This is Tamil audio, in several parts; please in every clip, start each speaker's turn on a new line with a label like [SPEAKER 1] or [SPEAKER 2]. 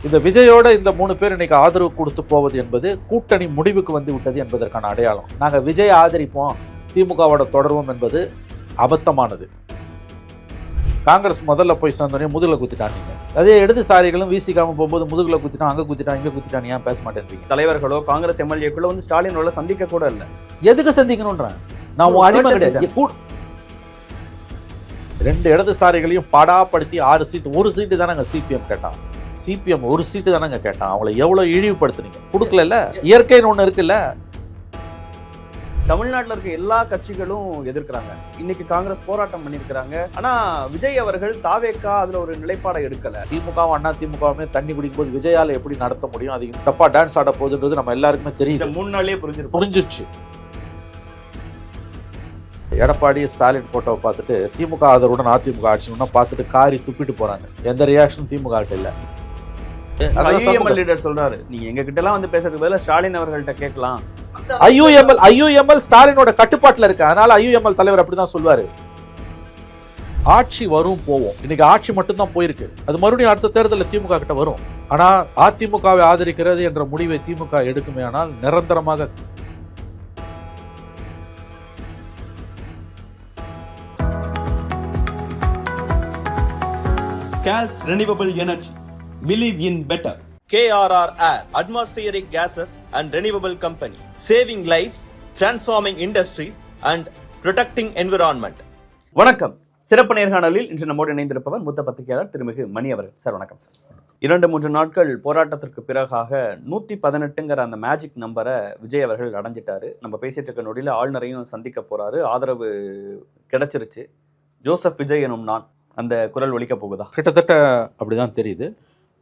[SPEAKER 1] இந்த விஜயோட இந்த 3 பேர் இன்னைக்கு ஆதரவு கொடுத்து போவது என்பது கூட்டணி முடிவுக்கு வந்து விட்டது என்பதற்கான அடையாளம். நாங்கள் விஜய் ஆதரிப்போம், திமுகவோட தொடர்வோம் என்பது அபத்தமானது. காங்கிரஸ் முதல்ல போய் சேர்ந்தோடனே முதுகில் குத்திட்டாங்க. அதே இடதுசாரிகளும் வீசிக்காம போகும்போது முதுகில் குத்திட்டான், அங்கே குத்திட்டான், இங்கே குத்திட்டான், ஏன் பேச மாட்டேன்றீங்க?
[SPEAKER 2] தலைவர்களோ காங்கிரஸ் எம்எல்ஏக்களோ வந்து ஸ்டாலினோட சந்திக்க கூட இல்லை.
[SPEAKER 1] எதுக்கு சந்திக்கணும்ன்றேன்? நான் உன் அடிமை கிடையாது. 2 இடதுசாரிகளையும் பாடாப்படுத்தி 6 சீட்டு, 1 சீட்டு தானே சிபிஎம் கேட்டான். சிபிஎம் 1 சீட்டு தானங்க கேட்டான். அவங்கள எவ்வளோ இழிவுபடுத்துனீங்க? கொடுக்கல. இயற்கைன்னு ஒன்று இருக்குல்ல.
[SPEAKER 2] தமிழ்நாட்டில் இருக்க எல்லா கட்சிகளும் எதிர்க்கிறாங்க. இன்னைக்கு காங்கிரஸ் போராட்டம் பண்ணியிருக்கிறாங்க. ஆனா விஜய் அவர்கள் தாவேக்கா அதுல ஒரு நிலைப்பாடை எடுக்கல.
[SPEAKER 1] திமுகவும் அண்ணா திமுகவுமே தண்ணி குடிக்கும்போது விஜயால எப்படி நடத்த முடியும்? அது தப்பா டான்ஸ் ஆட போகுதுன்றது நம்ம எல்லாருக்குமே தெரியும்.
[SPEAKER 2] 3 நாளே புரிஞ்சிருச்சு.
[SPEAKER 1] எடப்பாடி ஸ்டாலின் போட்டோவை பார்த்துட்டு திமுக ஆதரவுடன் அதிமுக ஆட்சினா பார்த்துட்டு காரி துப்பிட்டு போறாங்க. எந்த ரியாக்ஷனும் திமுக கிட்ட இல்ல.
[SPEAKER 2] லீடர் சொல்றாரு, நீங்க எங்க கிட்ட எல்லாம் வந்து பேசுறதுக்கு பதிலா ஸ்டாலின் அவர்கள்ட்ட கேட்கலாம்.
[SPEAKER 1] ஐயுஎம்எல் ஸ்டாலினோட கட்டுப்பாட்டுல இருக்கு. அதனால ஐயுஎம்எல் தலைவர் அப்படிதான் சொல்லுவாரு. ஆட்சி வரும் போவோம். இன்னைக்கு ஆட்சி மட்டும்தான் போயிருக்கு. அது மறுபடியும் அடுத்த தேர்தலில் திமுக கிட்ட வரும். ஆனா அதிமுகவை ஆதரிக்கிறது என்ற முடிவை திமுக எடுக்குமே ஆனால் நிரந்தரமாக
[SPEAKER 3] CALS Renewable Energy. Believe in better.
[SPEAKER 2] KRR Air, atmospheric gases and renewable company, saving lives, transforming industries and protecting environment. வணக்கம். சிறப்பு நேர்காணலில் இன்று நம்மோடு இணைந்திருப்பவர் மூத்த பத்திரிகையாளர் திருமிகு மணி அவர்கள். சார் வணக்கம் சார். 2-3 நாட்கள் போராட்டத்திற்கு பிறகாக 118ங்கிற அந்த மேஜிக் நம்பரை விஜய் அவர்கள் அடைஞ்சிட்டாரு. நம்ம பேசிட்டு இருக்க நொடியில் ஆளுநரையும் சந்திக்க போறாரு. ஆதரவு கிடைச்சிருச்சு. ஜோசப் விஜய் எனும் நான் அந்த குரல் ஒலிக்க போகுதா?
[SPEAKER 1] கிட்டத்தட்ட அப்படிதான் தெரியுது.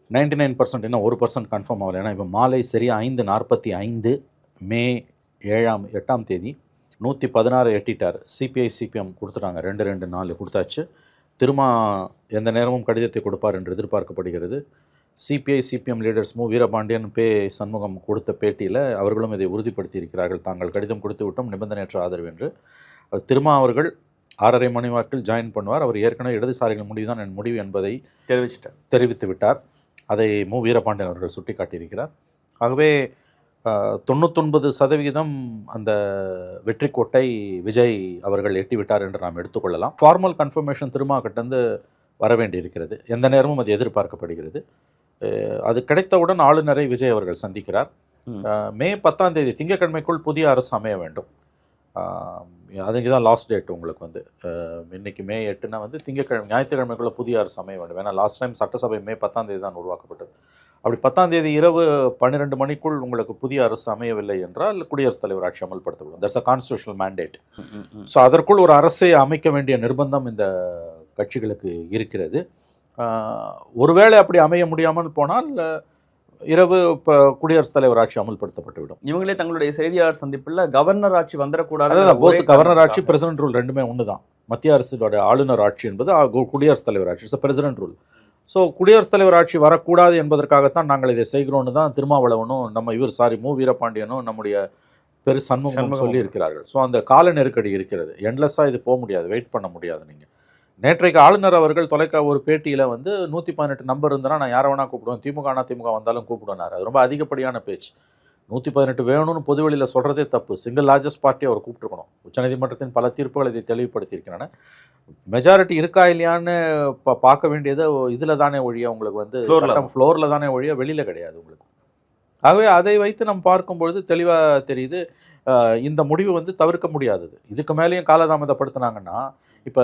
[SPEAKER 1] 99% இன்னும் 1% கன்ஃபார்ம் ஆகலை. ஏன்னா இப்போ மாலை சரியா 5:45 மே 8ஆம் தேதி 116 எட்டிட்டார். சிபிஐ சிபிஎம் கொடுத்துட்டாங்க. 2-2-4 கொடுத்தாச்சு. திரும்ப எந்த நேரமும் கடிதத்தை கொடுப்பார் என்று எதிர்பார்க்கப்படுகிறது. CPI CPM leaders Veerapandian Shanmugam கொடுத்த பேட்டியில் அவர்களும் இதை உறுதிப்படுத்தி இருக்கிறார்கள். தாங்கள் கடிதம் கொடுத்து விட்டோம், நிபந்தனையற்ற ஆதரவு என்று. திரும்ப அவர்கள் 6:30 மணி வாக்கில் ஜாயின் பண்ணுவார். அவர் ஏற்கனவே இடதுசாரிகள் முடிவு தான் என் முடிவு என்பதை தெரிவித்து விட்டார். அதை வீரபாண்டியன் அவர்கள் சுட்டி காட்டியிருக்கிறார். ஆகவே 99% அந்த வெற்றி கோட்டை விஜய் அவர்கள் எட்டிவிட்டார் என்று நாம் எடுத்துக்கொள்ளலாம். ஃபார்மல் கன்ஃபர்மேஷன் திரும்ப கிட்டேருந்து வர வேண்டியிருக்கிறது. எந்த நேரமும் அது எதிர்பார்க்கப்படுகிறது. அது கிடைத்தவுடன் ஆளுநரை விஜய் அவர்கள் சந்திக்கிறார். மே 10ஆம் தேதி திங்கட்கிழமைக்குள் புதிய அரசு அமைய வேண்டும். அதுக்கு தான் லாஸ்ட் டேட் உங்களுக்கு இன்றைக்கி மே 8னா திங்கட்கிழமை ஞாயிற்றுக்கிழமைக்குள்ளே புதிய அரசு அமைய வேண்டும். ஏன்னா லாஸ்ட் டைம் சட்டசபை மே 10ஆம் தேதி தான் உருவாக்கப்பட்டது. அப்படி 10ஆம் தேதி இரவு 12 மணிக்குள் உங்களுக்கு புதிய அரசு அமையவில்லை என்றால் குடியரசுத் தலைவர் ஆட்சி அமல்படுத்தப்படும். That's a constitutional mandate. So அதற்குள் ஒரு அரசை அமைக்க வேண்டிய நிர்பந்தம் இந்த கட்சிகளுக்கு இருக்கிறது. ஒருவேளை அப்படி அமைய முடியாமல் போனால் இரவு குடியரசுத் தலைவர் ஆட்சி அமல்படுத்தப்பட்டுவிடும்.
[SPEAKER 2] இவங்களே தங்களுடைய செய்தியாளர் சந்திப்பில் கவர்னர் ஆட்சி வந்துடக்கூடாது.
[SPEAKER 1] போத் கவர்னர் ஆட்சி பிரசிடென்ட் ரூல் ரெண்டுமே ஒன்று தான். மத்திய அரசோட ஆளுநர் ஆட்சி என்பது குடியரசுத் தலைவர் ஆட்சி. It's president rule. ஸோ குடியரசுத் தலைவர் ஆட்சி வரக்கூடாது என்பதற்காகத்தான் நாங்கள் இதை செய்கிறோன்னு தான் திருமாவளவனும் நம்ம வீரபாண்டியனும் நம்முடைய சண்முகம் சொல்லி இருக்கிறார்கள். ஸோ அந்த கால நெருக்கடி இருக்கிறது. எண்ட்லெஸ்ஸாக இது போக முடியாது, வெயிட் பண்ண முடியாது. நீங்கள் நேற்றைக்கு ஆளுநர் அவர்கள் ஒரு பேட்டியில் 118 நம்பர் இருந்தனா நான் யாரை வேணா கூப்பிடுவேன், திமுக வந்தாலும் கூப்பிடுவேனார். அது ரொம்ப அதிகப்படியான பேச்சு. 118 வேணும்னு பொதுவெளியில் சொல்கிறதே தப்பு. சிங்கிள் லார்ஜஸ்ட் பார்ட்டியை அவர் கூப்பிட்டுருக்கணும். உச்சநீதிமன்றத்தின் பல தீர்ப்புகள் இதை தெளிவுபடுத்தியிருக்கிறேன். மெஜாரிட்டி இருக்கா இல்லையான்னு பார்க்க வேண்டியது இதில் தானே ஒழிய உங்களுக்கு ஃப்ளோரில் தானே ஒழிய வெளியில் கிடையாது உங்களுக்கு. ஆகவே அதை வைத்து நம்ம பார்க்கும்பொழுது தெளிவாக தெரியுது இந்த முடிவு தவிர்க்க முடியாதது. இதுக்கு மேலேயும் காலதாமதப்படுத்தினாங்கன்னா இப்போ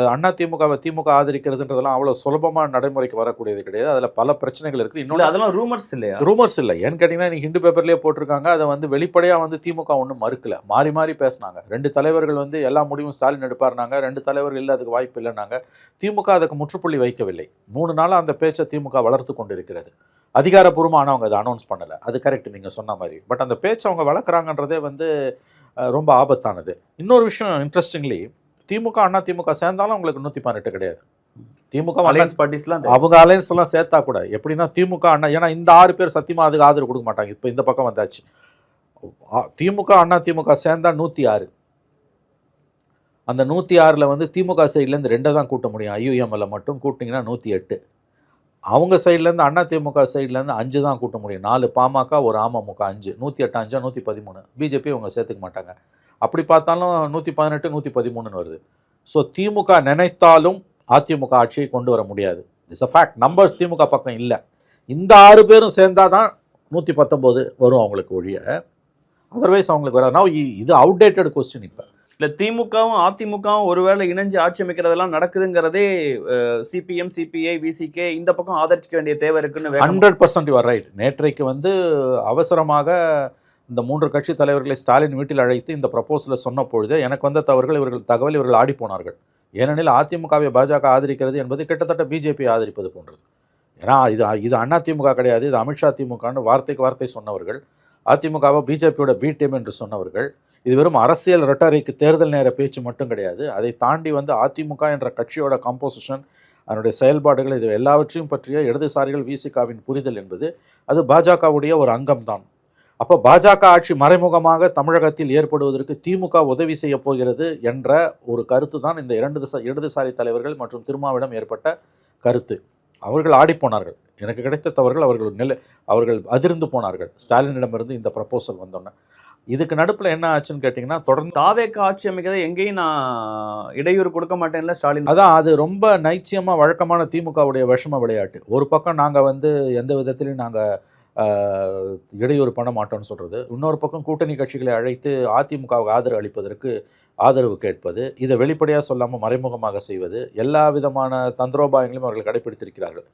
[SPEAKER 1] திமுக ஆதரிக்கிறதுன்றதெல்லாம் அவ்வளோ சுலபமாக நடைமுறைக்கு வரக்கூடியது கிடையாது. அதில் பல பிரச்சனைகள் இருக்குது. இன்னொன்று
[SPEAKER 2] அதெல்லாம் ரூமர்ஸ் இல்லையா?
[SPEAKER 1] ரூமர்ஸ் இல்லை. ஏன்னு கேட்டிங்கன்னா நீங்கள் ஹிந்து பேப்பர்லேயே போட்டிருக்காங்க. அதை வெளிப்படையாக திமுக ஒன்றும் மறுக்கலை. மாறி மாறி பேசினாங்க. 2 தலைவர்கள் எல்லா முடிவும் ஸ்டாலின் எடுப்பார்னாங்க. 2 தலைவர்கள் இல்லை, அதுக்கு வாய்ப்பு இல்லைனாங்க. திமுக அதுக்கு முற்றுப்புள்ளி வைக்கவில்லை. 3 நாளாக அந்த பேச்சை திமுக வளர்த்து கொண்டு இருக்கிறது. அதிகாரப்பூர்வமாக அவங்க அதை அனௌன்ஸ் பண்ணலை. அது கரெக்ட் நீங்கள் சொன்ன மாதிரி. பட் அந்த பேச்சை அவங்க வளர்க்குறாங்கன்றதே ரொம்ப ஆபத்தானது. இன்னொரு விஷயம் இன்ட்ரெஸ்டிங்லி, திமுக சேர்ந்தாலும் அவங்களுக்கு 118 கிடையாது. திமுக அவங்க அலையன்ஸ் எல்லாம் சேர்த்தா கூட எப்படின்னா திமுக ஏன்னா இந்த 6 பேர் சத்தியமாக அதுக்கு ஆதரவு கொடுக்க மாட்டாங்க. இப்போ இந்த பக்கம் வந்தாச்சு. திமுக சேர்ந்தா 106. அந்த 106ல் திமுக சைட்லேருந்து 2 தான் கூட்ட முடியும். ஐயுஎம்எல்ல மட்டும் கூட்டிங்கன்னா 108. அவங்க சைட்லேருந்து அதிமுக சைட்லேருந்து 5 தான் கூட்ட முடியும். 4 பாமக, ஒரு அமமுக 5, 108 5 113. பிஜேபி அவங்க சேர்த்துக்க மாட்டாங்க. அப்படி பார்த்தாலும் 118 113 வருது. ஸோ திமுக நினைத்தாலும் அதிமுக ஆட்சியை கொண்டு வர முடியாது. It's a fact. நம்பர்ஸ் திமுக பக்கம் இல்லை. இந்த 6 பேரும் சேர்ந்தால் தான் 119 வரும் அவங்களுக்கு ஒழிய, அதர்வைஸ் அவங்களுக்கு வர. இது அவுடேட்டட் கொஸ்டின். இப்போ
[SPEAKER 2] இல்லை, திமுகவும் அதிமுகவும் ஒருவேளை இணைஞ்சு ஆட்சி அமைக்கிறதெல்லாம் நடக்குதுங்கிறதே சிபிஎம், சிபிஐ, விசிகே இந்த பக்கம் ஆதரிக்க வேண்டிய தேவை இருக்குன்னு
[SPEAKER 1] 100% யூ ஆர் ரைட். நேற்றைக்கு அவசரமாக இந்த 3 கட்சி தலைவர்களை ஸ்டாலின் வீட்டில் அழைத்து இந்த ப்ரப்போசலை சொன்ன பொழுது எனக்கு வந்த தகவல் இவர்கள் ஆடி போனார்கள். ஏனெனில் அதிமுகவை பாஜக ஆதரிக்கிறது என்பது கிட்டத்தட்ட பிஜேபி ஆதரிப்பது போன்றது. ஏன்னா இது அதிமுக கிடையாது, இது அமித்ஷா திமுகன்னு வார்த்தைக்கு வார்த்தை சொன்னவர்கள். அதிமுகவை பிஜேபியோட பி டீம் என்று சொன்னவர்கள். இது வெறும் அரசியல் ரெட்டாரிக்கு, தேர்தல் நேர பேச்சு மட்டும் கிடையாது. அதை தாண்டி அதிமுக என்ற கட்சியோட காம்போசிஷன், அதனுடைய செயல்பாடுகள், இது எல்லாவற்றையும் பற்றிய இடதுசாரிகள் விசிகாவின் புரிதல் என்பது அது பாஜகவுடைய ஒரு அங்கம்தான். அப்போ பாஜக ஆட்சி மறைமுகமாக தமிழகத்தில் ஏற்படுவதற்கு திமுக உதவி செய்ய போகிறது என்ற ஒரு கருத்து தான் இந்த இடதுசாரி தலைவர்கள் மற்றும் திருமாவிடம் ஏற்பட்ட கருத்து. அவர்கள் ஆடிப்போனார்கள். எனக்கு கிடைத்த தவறுகள் அவர்கள் அதிர்ந்து போனார்கள் ஸ்டாலினிடமிருந்து இந்த ப்ரப்போசல் வந்தோன்னே. இதுக்கு நடுப்புல என்ன ஆச்சுன்னு கேட்டிங்கன்னா, தொடர்ந்து
[SPEAKER 2] தாவேக்கு ஆட்சி அமைக்கிறத எங்கேயும் நான் இடையூறு கொடுக்க மாட்டேன்ல ஸ்டாலின்.
[SPEAKER 1] அதான் அது ரொம்ப நைச்சியமாக வழக்கமான திமுகவுடைய விஷம விளையாட்டு. ஒரு பக்கம் நாங்கள் எந்த விதத்திலையும் நாங்கள் இடையூறு பண்ண மாட்டோம்னு சொல்கிறது, இன்னொரு பக்கம் கூட்டணி கட்சிகளை அழைத்து அதிமுகவுக்கு ஆதரவு அளிப்பதற்கு ஆதரவு கேட்பது, இதை வெளிப்படையாக சொல்லாமல் மறைமுகமாக செய்வது, எல்லா விதமான தந்திரோபாயங்களையும் அவர்கள் கடைபிடித்திருக்கிறார்கள்.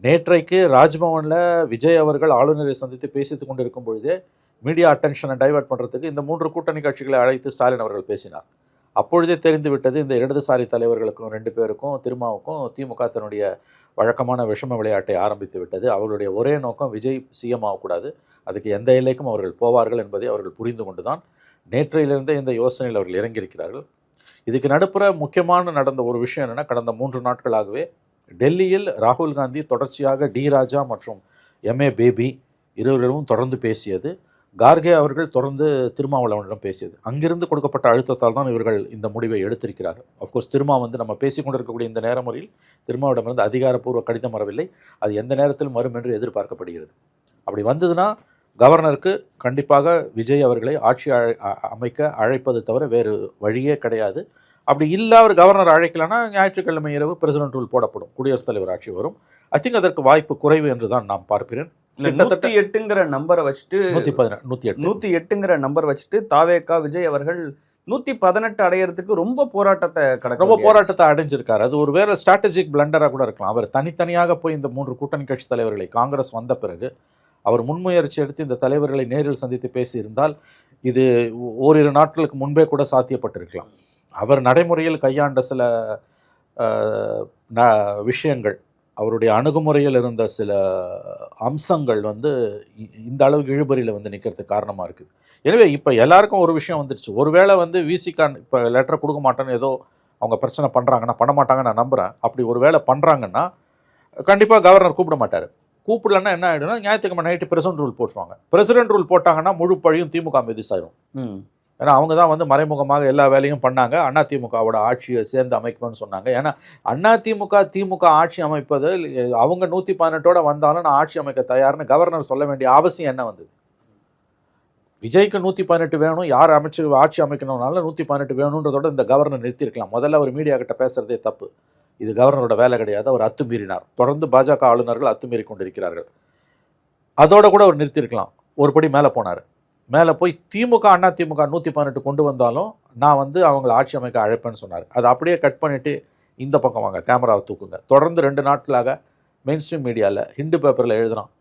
[SPEAKER 1] நேற்றைக்கு ராஜ்பவனில் விஜய் அவர்கள் ஆளுநரை சந்தித்து பேசித்து கொண்டிருக்கும் பொழுதே மீடியா அட்டென்ஷனை டைவர்ட் பண்ணுறதுக்கு இந்த 3 கூட்டணி கட்சிகளை அழைத்து ஸ்டாலின் அவர்கள் பேசினார். அப்பொழுதே தெரிந்து விட்டது இந்த இடதுசாரி தலைவர்களுக்கும் 2 பேருக்கும், திருமாவுக்கும் திமுக தன்னுடைய வழக்கமான விஷம விளையாட்டை ஆரம்பித்து விட்டது. அவர்களுடைய ஒரே நோக்கம் விஜய் சிஎம் ஆகக்கூடாது, அதுக்கு எந்த எல்லைக்கும் அவர்கள் போவார்கள் என்பதை அவர்கள் புரிந்து கொண்டு தான் நேற்றையிலிருந்தே இந்த யோசனையில் அவர்கள் இறங்கியிருக்கிறார்கள். இதுக்கு நடுப்புற முக்கியமான நடந்த ஒரு விஷயம் என்னென்னா, கடந்த 3 நாட்களாகவே டெல்லியில் ராகுல் காந்தி தொடர்ச்சியாக டி ராஜா மற்றும் எம்ஏ பேபி இருவரும் தொடர்ந்து பேசியது. கார்கே அவர்கள் தொடர்ந்து திருமாவளவனிடம் பேசியது. அங்கிருந்து கொடுக்கப்பட்ட அழுத்தத்தால் தான் இவர்கள் இந்த முடிவை எடுத்திருக்கிறார்கள். ஆஃப்கோர்ஸ் திருமா நம்ம பேசிக்கொண்டிருக்கக்கூடிய இந்த நேரமுறையில் திருமாவிடமிருந்து அதிகாரப்பூர்வ கடிதம் வரவில்லை. அது எந்த நேரத்திலும் வரும் என்று எதிர்பார்க்கப்படுகிறது. அப்படி வந்ததுன்னா கவர்னருக்கு கண்டிப்பாக விஜய் அவர்களை ஆட்சி அமைக்க அழைப்பது தவிர வேறு வழியே கிடையாது. அப்படி இல்லை, அவர் கவர்னர் அழைக்கலன்னா ஞாயிற்றுக்கிழமை இரவு பிரசிடென்ட் ரூல் போடப்படும், குடியரசுத் தலைவர் ஆட்சி வரும். ஐ திங்க் அதற்கு வாய்ப்பு குறைவு என்று தான் நான் பார்க்கிறேன்.
[SPEAKER 2] 108ங்கிற நம்பரை வச்சுட்டு 108ங்கிற நம்பர் வச்சுட்டு தாவேகா விஜய் அவர்கள் 118 அடையிறதுக்கு ரொம்ப போராட்டத்தை
[SPEAKER 1] அடைஞ்சிருக்காரு. அது ஒரு வேற ஸ்ட்ராட்டஜிக் பிளண்டராக கூட இருக்கலாம். அவர் தனித்தனியாக போய் இந்த 3 கூட்டணி கட்சி தலைவர்களை, காங்கிரஸ் வந்த பிறகு அவர் முன்முயற்சி எடுத்து இந்த தலைவர்களை நேரில் சந்தித்து பேசியிருந்தால் இது ஓரிரு நாட்களுக்கு முன்பே கூட சாத்தியப்பட்டிருக்கலாம். அவர் நடைமுறையில் கையாண்ட சில விஷயங்கள், அவருடைய அணுகுமுறையில் இருந்த சில அம்சங்கள் இந்த அளவுக்கு இழுபறியில் நிற்கிறதுக்கு காரணமாக இருக்குது. எனவே இப்போ எல்லாருக்கும் ஒரு விஷயம் வந்துடுச்சு. ஒருவேளை விசிகா இப்போ லெட்டரை கொடுக்க மாட்டேன்னு ஏதோ அவங்க பிரச்சனை பண்ணுறாங்கன்னா, பண்ண மாட்டாங்கன்னு நான் நம்புகிறேன். அப்படி ஒரு வேளை பண்ணுறாங்கன்னா கண்டிப்பாக கவர்னர் கூப்பிட மாட்டார். கூப்பிடலன்னா என்ன ஆகிடும்னா, ஞாயிற்றுக்கிழமை நைட்டு பிரசிடென்ட் ரூல் போட்டுருவாங்க. பிரசிடென்ட் ரூல் போட்டாங்கன்னா முழு பழியும் திமுக மீது சாயும். ஏன்னா அவங்க தான் மறைமுகமாக எல்லா வேலையும் பண்ணாங்க. அதிமுகவோட ஆட்சியை சேர்ந்து அமைக்கணும்னு சொன்னாங்க. ஏன்னா திமுக ஆட்சி அமைப்பது, அவங்க 118ஓட வந்தாலும் நான் ஆட்சி அமைக்க தயார்னு கவர்னர் சொல்ல வேண்டிய அவசியம் என்ன வந்தது? விஜய்க்கு 118 வேணும், யார் ஆட்சி அமைக்கணும்னாலும் 118 வேணுன்றதோட இந்த கவர்னர் நிறுத்தியிருக்கலாம். முதல்ல அவர் மீடியா கிட்ட பேசுறதே தப்பு. இது கவர்னரோட வேலை கிடையாது. அவர் அத்துமீறினார். தொடர்ந்து பாஜக ஆளுநர்கள் அத்துமீறி கொண்டிருக்கிறார்கள். அதோட கூட அவர் நிறுத்தியிருக்கலாம். ஒரு படி மேலே போனார். மேலே போய் அதிமுக 118 கொண்டு வந்தாலும் நான் அவங்களை ஆட்சி அமைக்க அழைப்பேன்னு சொன்னார். அதை அப்படியே கட் பண்ணிவிட்டு இந்த பக்கம் வாங்க, கேமராவை தூக்குங்க. தொடர்ந்து 2 நாட்களாக மெயின் ஸ்ட்ரீம் மீடியாவில், ஹிண்டு பேப்பரில் எழுதுகிறான்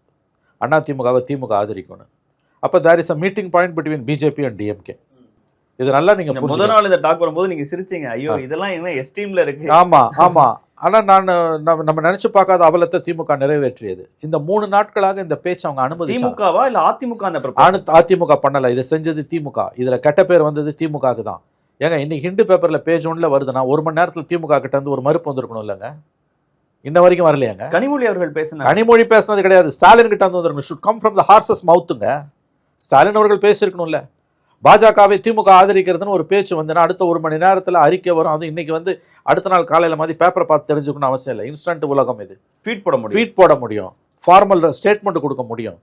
[SPEAKER 1] அதிமுகவை திமுக ஆதரிக்கணும். அப்போ there is a meeting point between BJP and DMK. இது நல்லா நீங்கள்
[SPEAKER 2] முதல் நாள் இந்த டாக் வரும்போது நீங்கள் சிரிச்சிங்க, ஐயோ இதெல்லாம் என்ன எஸ்டீமில் இருக்குது.
[SPEAKER 1] ஆமாம். ஆனால் நம்ம நினச்சி பார்க்காத அவலத்தை திமுக நிறைவேற்றியது. இந்த 3 நாட்களாக இந்த பேச்சு அவங்க அனுமதி.
[SPEAKER 2] திமுகவா இல்லை அதிமுக?
[SPEAKER 1] அதிமுக பண்ணலை, இதை செஞ்சது திமுக. இதில் கெட்ட பேர் வந்தது திமுகவுக்கு தான். ஏங்க இன்னைக்கு ஹிண்டு பேப்பரில் பேஜ் 1ல் வருதுன்னா 1 மணி நேரத்தில் திமுக கிட்ட ஒரு மறுப்பு வந்திருக்கணும் இல்லைங்க? இன்ன வரைக்கும் வரலையாங்க.
[SPEAKER 2] கனிமொழி அவர்கள் பேசினாங்க.
[SPEAKER 1] கனிமொழி பேசினது கிடையாது, ஸ்டாலின் கிட்ட வந்துருக்கணும். Should come from the horse's மவுத்துங்க. ஸ்டாலின் அவர்கள் பேசியிருக்கணும்ல. பாஜகவை திமுக ஆதரிக்கிறதுன்னு ஒரு பேச்சு வந்துன்னா அடுத்த 1 மணி நேரத்தில் அறிக்கை வரும். அது இன்னைக்கு வந்து அடுத்த நாள் காலையில் மாதிரி பேப்பரை பார்த்து தெரிஞ்சுக்கணும் அவசியம் இல்லை. இன்ஸ்டன்ட் உலகம் இது. ட்வீட் போட முடியும், ஃபார்மல் ஸ்டேட்மெண்ட் கொடுக்க முடியும்.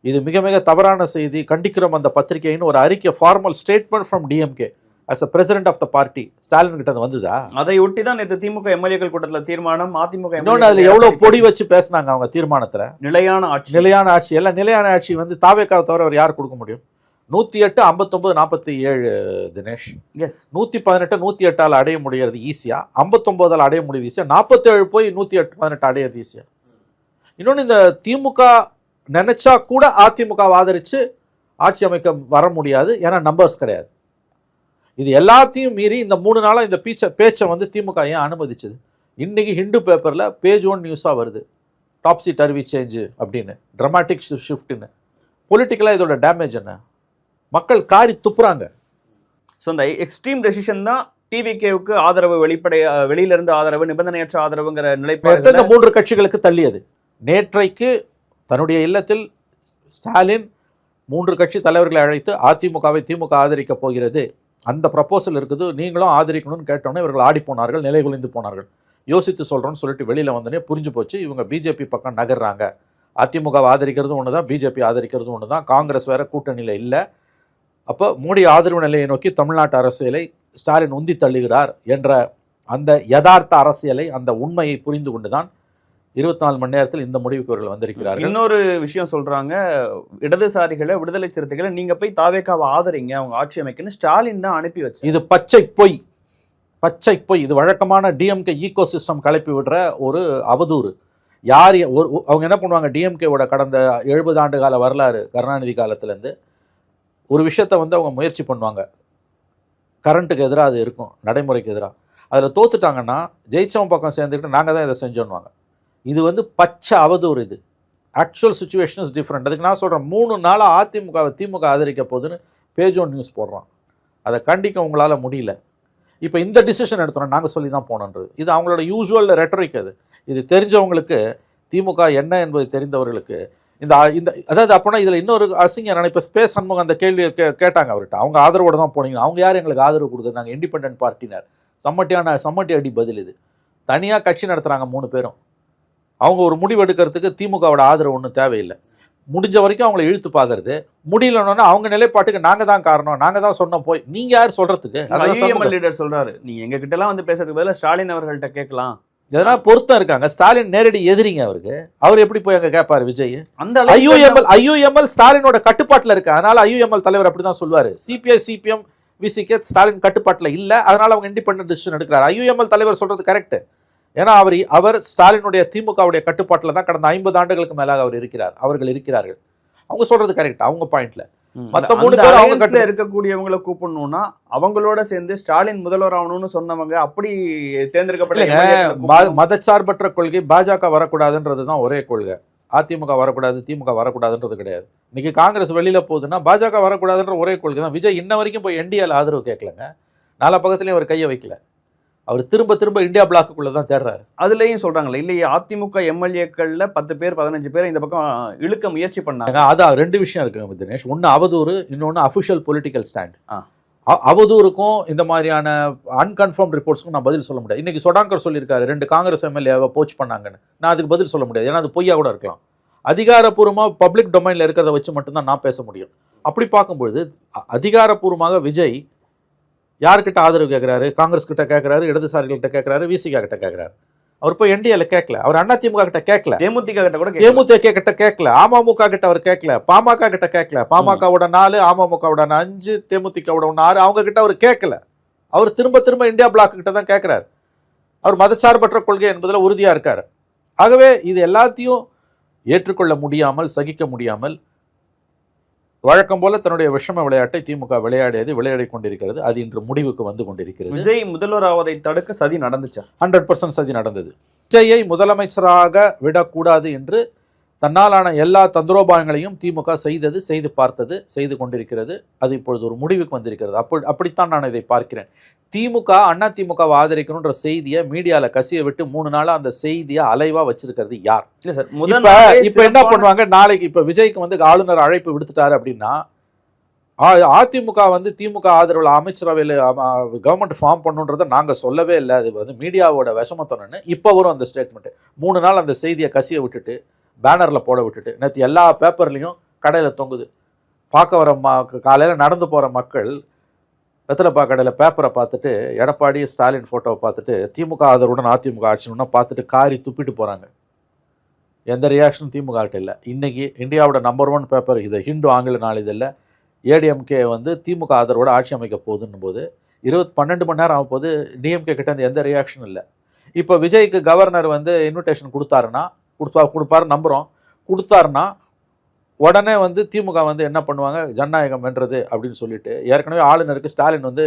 [SPEAKER 1] இது மிக மிக தவறான செய்தி, கண்டிக்கிறோம் அந்த பத்திரிகைன்னு ஒரு அறிக்கை, formal statement from DMK as a president of the party Stalin கிட்ட அது வந்ததா?
[SPEAKER 2] அதை ஒட்டி தான் நேற்று திமுக எம்எல்ஏக்கள் கூட்டத்தில் தீர்மானம். அதிமுக
[SPEAKER 1] இன்னொன்று அதில் எவ்வளவு பொடி வச்சு பேசினாங்க அவங்க தீர்மானத்தில்.
[SPEAKER 2] நிலையான ஆட்சி
[SPEAKER 1] எல்லாம் நிலையான ஆட்சி வந்து தாவேக்காவை தவிர அவர் யார் கொடுக்க முடியும்? 108, 59, 47 தினேஷ். 118, 108 அடைய முடியறது ஈஸியா, 59 அடைய முடியுது ஈஸியா, 47 போய் 108, 18 அடையிறது ஈஸியா. இன்னொன்று, இந்த திமுக நினைச்சா கூட அதிமுக ஆதரிச்சு ஆட்சி அமைக்க வர முடியாது, ஏன்னா நம்பர்ஸ் கிடையாது. இது எல்லாத்தையும் மீறி இந்த 3 நாளாக இந்த பேச்சை வந்து திமுக ஏன் அனுமதிச்சது? இன்னைக்கு ஹிந்து பேப்பரில் பேஜ் 1 நியூஸாக வருது, டாப்ஸி டர்வி சேஞ்சு அப்படின்னு, ட்ரமாட்டிக் ஷிஃப்ட்னு. பொலிட்டிக்கலாக இதோட டேமேஜ் என்ன? மக்கள் காரி துப்புறாங்க.
[SPEAKER 2] ஸோ இந்த எக்ஸ்ட்ரீம் டெசிஷன் தான் டிவிகேவுக்கு ஆதரவு, வெளியிலிருந்து ஆதரவு, நிபந்தனையற்ற ஆதரவுங்கிற நிலைப்பாடு
[SPEAKER 1] இந்த 3 கட்சிகளுக்கு தள்ளியது. நேற்றைக்கு தன்னுடைய இல்லத்தில் ஸ்டாலின் 3 கட்சி தலைவர்களை அழைத்து அதிமுகவை திமுக ஆதரிக்கப் போகிறது, அந்த ப்ரப்போசல் இருக்குது, நீங்களும் ஆதரிக்கணும்னு கேட்டோன்னே இவர்கள் ஆடி போனார்கள், நிலை குலைந்து போனார்கள். யோசித்து சொல்கிறோன்னு சொல்லிட்டு வெளியில் வந்தோடனே புரிஞ்சு போச்சு இவங்க பிஜேபி பக்கம் நகர்றாங்க. அதிமுகவை ஆதரிக்கிறதும் ஒன்று தான், பிஜேபி ஆதரிக்கிறதும் ஒன்று தான், காங்கிரஸ் வேற கூட்டணியில் இல்லை. அப்போ மோடி ஆதரவு நிலையை நோக்கி தமிழ்நாட்டு அரசியலை ஸ்டாலின் உந்தி தள்ளுகிறார் என்ற அந்த யதார்த்த அரசியலை, அந்த உண்மையை புரிந்து கொண்டு தான் 24 மணி நேரத்தில் இந்த முடிவுக்கு அவர்கள் வந்திருக்கிறார்கள்.
[SPEAKER 2] இன்னொரு விஷயம் சொல்றாங்க, இடதுசாரிகளை, விடுதலை சிறுத்தைகளை நீங்க போய் தாவேக்காவை ஆதரிங்க, அவங்க ஆட்சி அமைக்கணும் ஸ்டாலின் தான் அனுப்பி வச்சு.
[SPEAKER 1] இது பச்சை பொய். இது வழக்கமான டிஎம்கே ஈகோ சிஸ்டம் கிளப்பி விடுற ஒரு அவதூறு. யார் அவங்க என்ன பண்ணுவாங்க, டிஎம்கேவோட கடந்த 70 ஆண்டு கால வரலாறு, கருணாநிதி காலத்திலேருந்து ஒரு விஷயத்தை வந்து அவங்க முயற்சி பண்ணுவாங்க, கரண்ட்டுக்கு எதிராக அது இருக்கும், நடைமுறைக்கு எதிராக. அதில் தோத்துட்டாங்கன்னா ஜெயிச்சவன் பக்கம் சேர்ந்துக்கிட்டு நாங்கள் தான் இதை செஞ்சோன்னுவாங்க. இது வந்து பச்சை அவதூறு. இது ஆக்சுவல் சுச்சுவேஷன் இஸ் டிஃப்ரெண்ட். அதுக்கு நான் சொல்கிறேன், 3 நாளாக அதிமுகவை திமுக ஆதரிக்க போகுதுன்னு பேஜ் 1 நியூஸ் போடுறான். அதை கண்டிக்க உங்களால் முடியல. இப்போ இந்த டிசிஷன் எடுத்தோம், நாங்கள் சொல்லி தான் போனோன்றது. இது அவங்களோட யூஸ்வல் ரெட்டரிக். இது தெரிஞ்சவங்களுக்கு, திமுக என்ன என்பது தெரிந்தவர்களுக்கு இந்த அதாவது அப்போனா இதில் இன்னொரு அசிங்க நினைப்ப ஸ்பேஸ் சண்முகம் அந்த கேள்வியை கேட்டாங்க அவர்கிட்ட. அவங்க ஆதரவோடு தான் போனீங்க, அவங்க யார் எங்களுக்கு ஆதரவு கொடுக்குறது, நாங்கள் இண்டிபெண்டன்ட் பார்ட்டினர். சம்மட்டி அடி பதில் இது. தனியாக கட்சி நடத்துகிறாங்க 3 பேரும். அவங்க ஒரு முடிவு எடுக்கிறதுக்கு திமுகவோட ஆதரவு ஒன்றும் தேவையில்லை. முடிஞ்ச வரைக்கும் அவங்களை இழுத்து பார்க்கறது, முடியலன்னா அவங்க நிலைப்பாட்டுக்கு நாங்கள் தான் காரணம், நாங்கள் தான் சொன்னோம், போய் நீங்கள் யார் சொல்கிறதுக்கு?
[SPEAKER 2] அதான் லீடர் சொல்கிறாரு, நீங்கள் எங்கள் கிட்டலாம் வந்து பேசுறதுக்கு பதிலாக ஸ்டாலின் அவர்கள்ட்ட கேட்கலாம்.
[SPEAKER 1] எதனா பொருத்தம் இருக்காங்க. ஸ்டாலின் நேரடி எதிரிங்க அவருக்கு. அவர் எப்படி போய் அங்கே கேட்பார் விஜய்?
[SPEAKER 2] அந்த
[SPEAKER 1] ஐயுஎம்எல் ஸ்டாலினோட கட்டுப்பாட்டில் இருக்கு, அதனால ஐயுஎம்எல் தலைவர் அப்படி தான் சொல்லுவார். சிபிஐ சிபிஎம் விசிகே ஸ்டாலின் கட்டுப்பாட்டில் இல்லை, அதனால அவங்க இண்டிபெண்டன்ட் டிசிஷன் எடுக்கிறார். ஐயுஎம்எல் தலைவர் சொல்றது கரெக்ட். ஏன்னா அவர் ஸ்டாலினுடைய திமுகவுடைய கட்டுப்பாட்டில் தான் கடந்த 50 ஆண்டுகளுக்கு மேலாக அவர்கள் இருக்கிறார்கள். அவங்க சொல்றது கரெக்ட், அவங்க பாயிண்ட்ல. மற்ற 3 பேர் அவங்க
[SPEAKER 2] இருக்கக்கூடியவங்களை கூப்பிடணும்னா அவங்களோட சேர்ந்து ஸ்டாலின் முதல்வர் ஆகணும்னு சொன்னவங்க அப்படி தேர்ந்தெடுக்கப்பட்ட
[SPEAKER 1] மதச்சார்பற்ற கொள்கை பாஜக வரக்கூடாதுன்றது தான் ஒரே கொள்கை. அதிமுக வரக்கூடாது, திமுக வரக்கூடாதுன்றது கிடையாது. இன்னைக்கு காங்கிரஸ் வெளியில போகுதுன்னா பாஜக வரக்கூடாதுன்ற ஒரே கொள்கை தான். விஜய் இன்ன வரைக்கும் போய் என்டிஏல ஆதரவு கேட்கலங்க. 4 பக்கத்துலயும் அவர் கையை வைக்கல. அவர் திரும்ப இந்தியா பிளாக்குள்ள தான் தேடுறாரு.
[SPEAKER 2] அதுலயும் சொல்றாங்களே இல்லையே, அதிமுக எம்எல்ஏக்கள்ல 10 பேர் 15 பேர் இந்த பக்கம் இழுக்க முயற்சி பண்ணாங்க.
[SPEAKER 1] அதான் 2 விஷயம் இருக்கு தினேஷ். ஒன்னு அவதூறு, இன்னொன்னு அபிஷியல் பொலிட்டிக்கல் ஸ்டாண்ட். அவதூறுக்கும் இந்த மாதிரியான அன்கன்ஃபர்ம் ரிப்போர்ட்ஸ்க்கும் நான் பதில் சொல்ல முடியாது. இன்னைக்கு சொடாங்கர் சொல்லியிருக்காரு 2 காங்கிரஸ் எம்எல்ஏவை போச் பண்ணாங்கன்னு. நான் அதுக்கு பதில் சொல்ல முடியாது, ஏன்னா அது பொய்யா கூட இருக்கலாம். அதிகாரப்பூர்வமாக பப்ளிக் டொமைனில் இருக்கிறத வச்சு மட்டும்தான் நான் பேச முடியும். அப்படி பார்க்கும்பொழுது அதிகாரப்பூர்வமாக விஜய் யார்கிட்ட ஆதரவு கேட்குறாரு? காங்கிரஸ் கிட்ட கேட்குறாரு, இடதுசாரிகள்கிட்ட கேட்குறாரு, விசிகா கிட்ட கேட்குறாரு. அவர் போய் என்டிஏல கேட்கல, அவர் அதிமுக கிட்ட கேட்கல, தேமுதிக கிட்ட கேட்கல, அமமுக கிட்ட அவர் கேட்கல, பாமக கிட்ட கேட்கல. பாமகவோட 4, அமமுகவோட 5, தேமுதிகவோட 6, அவங்க கிட்ட அவர் கேட்கல. அவர் திரும்ப இந்தியா பிளாக் கிட்ட தான் கேட்கிறார். அவர் மதச்சார்பற்ற கொள்கை என்பதில் உறுதியா இருக்காரு. ஆகவே இது எல்லாத்தையும் ஏற்றுக்கொள்ள முடியாமல், சகிக்க முடியாமல், வழக்கம் போல தன்னுடைய விஷம விளையாட்டை திமுக விளையாடி கொண்டிருக்கிறது. அது இன்று முடிவுக்கு வந்து கொண்டிருக்கிறது.
[SPEAKER 2] விஜய் முதல்வராவதை தடுக்க சதி நடந்துச்சா?
[SPEAKER 1] 100% சதி நடந்தது. விஜயை முதலமைச்சராக விடக்கூடாது என்று தன்னாலான எல்லா தந்திரோபாயங்களையும் திமுக செய்து பார்த்தது, செய்து கொண்டிருக்கிறது. அது இப்பொழுது ஒரு முடிவுக்கு வந்திருக்கிறது. அப்படித்தான் நான் இதை பார்க்கிறேன். திமுக அதிமுகவை ஆதரிக்கணுன்ற செய்தியை மீடியால கசிய விட்டு 3 நாளா அந்த செய்தியை அலைவா வச்சிருக்கிறது யார்?
[SPEAKER 2] இல்ல சார்,
[SPEAKER 1] இப்ப என்ன பண்ணுவாங்க, நாளைக்கு இப்ப விஜய்க்கு வந்து ஆளுநர் அழைப்பு விடுத்துட்டாரு அப்படின்னா அதிமுக வந்து திமுக ஆதரவில் அமைச்சரவையில் கவர்மெண்ட் ஃபார்ம் பண்ணுன்றதை நாங்கள் சொல்லவே இல்லை. அது வந்து மீடியாவோட விஷமத்தனன்னு இப்போ வரும் அந்த ஸ்டேட்மெண்ட்டு. 3 நாள் அந்த செய்தியை கசிய விட்டுட்டு பேனரில் போட விட்டுட்டு நேற்று எல்லா பேப்பர்லேயும் கடையில் தொங்குது. பார்க்க வர காலையில் நடந்து போகிற மக்கள் வெத்தலைப்பா கடையில் பேப்பரை பார்த்துட்டு எடப்பாடி ஸ்டாலின் ஃபோட்டோவை பார்த்துட்டு திமுக ஆதரவுடன் அதிமுக ஆட்சினா பார்த்துட்டு காரி துப்பிட்டு போகிறாங்க. எந்த ரியாக்ஷனும் திமுக கிட்ட இல்லை. இன்றைக்கி இந்தியாவோட நம்பர் 1 பேப்பர் இது ஹிந்து ஆங்கில நாளிதழில் ஏடிஎம்கே வந்து திமுக ஆதரவோட ஆட்சி அமைக்க போகுதுன்னும் போது 12 மணி நேரம் ஆகும் போது டிஎம்கே கிட்ட எந்த ரியாக்ஷனும் இல்லை. இப்போ விஜய்க்கு கவர்னர் வந்து இன்விடேஷன் கொடுப்பாரு நம்புகிறோம். கொடுத்தாருன்னா உடனே வந்து திமுக வந்து என்ன பண்ணுவாங்க, ஜனநாயகம் வென்றது அப்படின்னு சொல்லிட்டு ஏற்கனவே ஆளுநருக்கு ஸ்டாலின் வந்து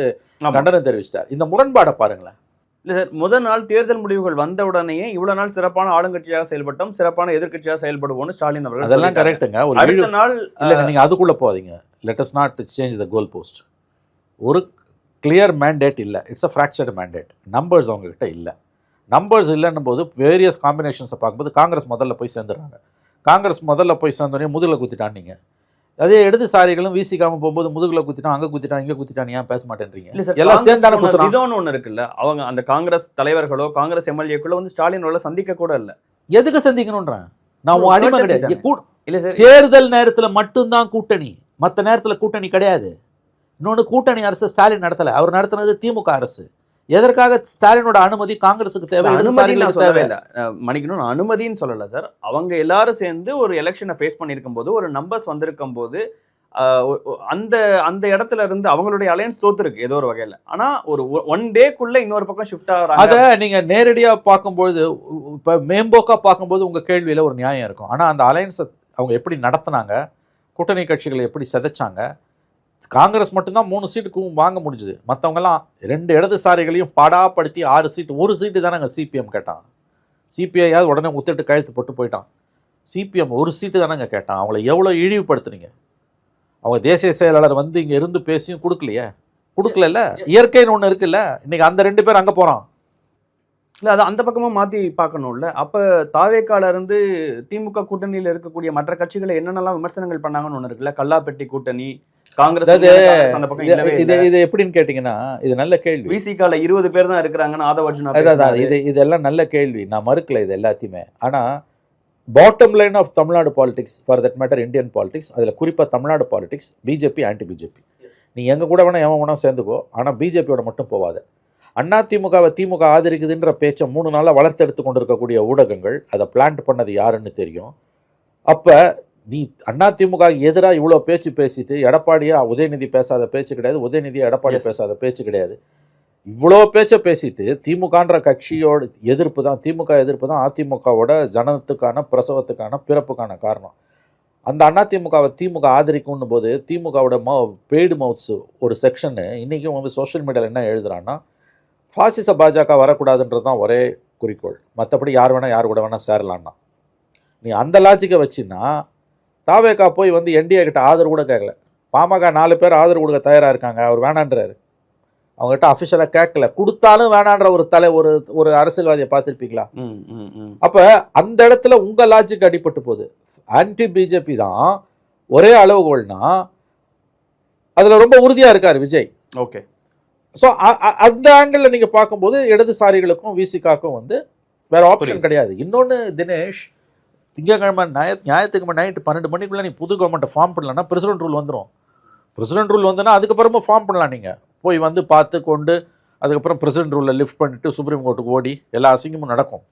[SPEAKER 1] கண்டனம் தெரிவிச்சிட்டார். இந்த முரண்பாடை பாருங்களேன்.
[SPEAKER 2] இல்லை சார், முதல் நாள் தேர்தல் முடிவுகள் வந்த உடனேயே இவ்வளவு நாள் சிறப்பான ஆளுங்கட்சியாக செயல்பட்டோம், சிறப்பான எதிர்க்கட்சியாக செயல்படுவோம்னு ஸ்டாலின் அவர்கள்
[SPEAKER 1] அதெல்லாம் கரெக்டுங்க. ஒரு
[SPEAKER 2] அடுத்த நாள்
[SPEAKER 1] இல்லைங்க, நீங்கள் அதுக்குள்ளே போகாதீங்க. Let us not change the goal post. ஒரு கிளியர் மேண்டேட் இல்லை, it's a fractured mandate. Numbers அவங்ககிட்ட இல்லை. நம்பர்ஸ் இல்லைன்னும் போது வேரியஸ் காம்பினேஷன்ஸை பார்க்கும்போது காங்கிரஸ் முதல்ல போய் சேர்ந்துடுறாங்க. காங்கிரஸ் முதல்ல போய் சேர்ந்தோடனே முதுகில் குத்திட்டான். நீங்கள் அதே இடதுசாரிகளும் வீசிக்காமல் போகும்போது முதுகில் குத்திட்டான், அங்கே குத்திட்டான், இங்கே குத்திட்டான், ஏன் பேச மாட்டேன்றீங்க?
[SPEAKER 2] இல்லை சார்,
[SPEAKER 1] எல்லாம் சேர்ந்தான குத்துறான்.
[SPEAKER 2] விதம்னு ஒன்று இருக்குல்ல, அவங்க அந்த காங்கிரஸ் தலைவர்களோ காங்கிரஸ் எம்எல்ஏக்களோ வந்து ஸ்டாலினோட சந்திக்க கூட இல்லை.
[SPEAKER 1] எதுக்கு சந்திக்கணும்ன்றேன் நான்? உன் அடிமை கிடையாது.
[SPEAKER 2] இல்லை சார்,
[SPEAKER 1] தேர்தல் நேரத்தில் மட்டும்தான் கூட்டணி, மற்ற நேரத்தில் கூட்டணி கிடையாது. இன்னொன்று, கூட்டணி அரசு ஸ்டாலின் நடத்தலை, அவர் நடத்தினது திமுக அரசு. எதற்காக ஸ்டாலினோட அனுமதி காங்கிரஸுக்கு தேவை?
[SPEAKER 2] மன்னிக்கணும், அனுமதின்னு சொல்லல சார். அவங்க எல்லாரும் சேர்ந்து ஒரு எலெக்ஷனை ஃபேஸ் பண்ணியிருக்கும் போது, ஒரு நம்பர்ஸ் வந்திருக்கும் போது அந்த அந்த இடத்துல இருந்து அவங்களுடைய அலையன்ஸ் தோத்துருக்கு ஏதோ ஒரு வகையில். ஆனா ஒரு 1 டேக்குள்ள இன்னொரு பக்கம் ஷிஃப்ட் ஆகிறாங்க.
[SPEAKER 1] அதை நீங்க நேரடியா பார்க்கும்போது, இப்ப மேம்போக்கா பார்க்கும்போது உங்க கேள்வியில ஒரு நியாயம் இருக்கும். ஆனா அந்த அலையன்ஸை அவங்க எப்படி நடத்தினாங்க, கூட்டணி கட்சிகளை எப்படி சிதைச்சாங்க? காங்கிரஸ் மட்டும்தான் 3 சீட்டுக்கு வாங்க முடிஞ்சுது. மற்றவங்கெல்லாம் 2 இடதுசாரிகளையும் பாடாப்படுத்தி 6 சீட்டு, 1 சீட்டு தானே அங்கே சிபிஎம் கேட்டான். சிபிஐயாவது உடனே ஒத்துட்டு கழுத்து போட்டு போயிட்டான். சிபிஎம் 1 சீட்டு தானேங்க கேட்டான். அவங்கள எவ்வளோ இழிவுபடுத்துனீங்க. அவங்க தேசிய செயலாளர் வந்து இங்கே இருந்து பேசியும் கொடுக்கல. இயற்கைன்னு ஒன்று இருக்குல்ல, இன்னைக்கு அந்த 2 பேர் அங்கே போகிறான்.
[SPEAKER 2] இல்லை, அது அந்த பக்கமாக மாற்றி பார்க்கணும்ல. அப்போ தாவேக்கால இருந்து திமுக கூட்டணியில் இருக்கக்கூடிய மற்ற கட்சிகளை என்னென்னலாம் விமர்சனங்கள் பண்ணாங்கன்னு ஒன்று இருக்குல்ல, கல்லாப்பெட்டி கூட்டணி, காங்கிரஸ்.
[SPEAKER 1] இது எப்படின்னு கேட்டீங்கன்னா, இது நல்ல கேள்வி.
[SPEAKER 2] விசிகால 20 பேர் தான் இருக்கிறாங்கன்னு ஆதவ அர்ஜுனா.
[SPEAKER 1] இதெல்லாம் நல்ல கேள்வி, நான் மறுக்கல இது எல்லாத்தையுமே. ஆனால் bottom line of Tamil Nadu politics, for that matter Indian politics, அதில் குறிப்பாக Tamil Nadu politics, BJP anti BJP. நீ எங்கே கூட வேணால் எவன் வேணால் சேர்ந்துக்கோ, ஆனால் பிஜேபியோட மட்டும் போவாது. அதிமுகவை திமுக ஆதரிக்குதுன்ற பேச்சை 3 நாளாக வளர்த்தெடுத்து கொண்டிருக்கக்கூடிய ஊடகங்கள் அதை பிளான்ட் பண்ணது யாருன்னு தெரியும். அப்போ நீ அதிமுக எதிராக இவ்வளோ பேச்சு பேசிட்டு, எடப்பாடியா உதயநிதி பேசாத பேச்சு கிடையாது, உதயநிதியா எடப்பாடி பேசாத பேச்சு கிடையாது, இவ்வளோ பேச்சை பேசிட்டு திமுகன்ற கட்சியோட எதிர்ப்பு தான், திமுக எதிர்ப்பு தான் அதிமுகவோட ஜனனத்துக்கான, பிரசவத்துக்கான, பிறப்புக்கான காரணம். அந்த அதிமுகவை திமுக ஆதரிக்கும்னு போது திமுகவோட பெய்டு மவுத்ஸ் ஒரு செக்ஷனு இன்றைக்கும் வந்து சோஷியல் மீடியாவில் என்ன எழுதுறான்னா, பாசிச பாஜக வரக்கூடாதுன்றது தான் ஒரே குறிக்கோள், மற்றபடி யார் வேணால் யார் கூட வேணால் சேரலான்னா. நீ அந்த லாஜிக்கை வச்சுன்னா தாவேக்கா போய் வந்து என்டிஏ கிட்ட ஆதரவு கூட கேட்கல. பாமக 4 பேர் ஆதரவு கொடுக்க தயாராக இருக்காங்க, அவர் வேணான்றாரு. அவங்ககிட்ட அஃபிஷியலாக கேட்கல, கொடுத்தாலும் வேணான்ற ஒரு அரசியல்வாதியை பார்த்துருப்பீங்களா? அப்போ அந்த இடத்துல உங்கள் லாஜிக் அடிபட்டு போகுது. ஆன்டி பிஜேபி தான் ஒரே அளவுகோல்னா அதில் ரொம்ப உறுதியாக இருக்கார் விஜய்.
[SPEAKER 2] ஓகே,
[SPEAKER 1] ஸோ அந்த ஆங்கிளில் நீங்கள் பார்க்கும்போது இடதுசாரிகளுக்கும் விசிகாக்கும் வந்து வேறு ஆப்ஷன் கிடையாது. இன்னொன்று தினேஷ், திங்கக்கிழமை ஞாயிற்றுக்கிழமை நைட்டு 12 மணிக்குள்ளே நீ புது கவர்மெண்ட்டை ஃபார்ம் பண்ணலன்னா பிரசிடென்ட் ரூல் வந்துடும். பிரசிடென்ட் ரூல் வந்துன்னா அதுக்கப்புறமா ஃபார்ம் பண்ணலாம். நீங்கள் போய் வந்து பார்த்து கொண்டு அதுக்கப்புறம் பிரசிடென்ட் ரூலில் லிஃப்ட் பண்ணிவிட்டு சுப்ரீம் கோர்ட்டுக்கு ஓடி எல்லா அசிங்கமும் நடக்கும்.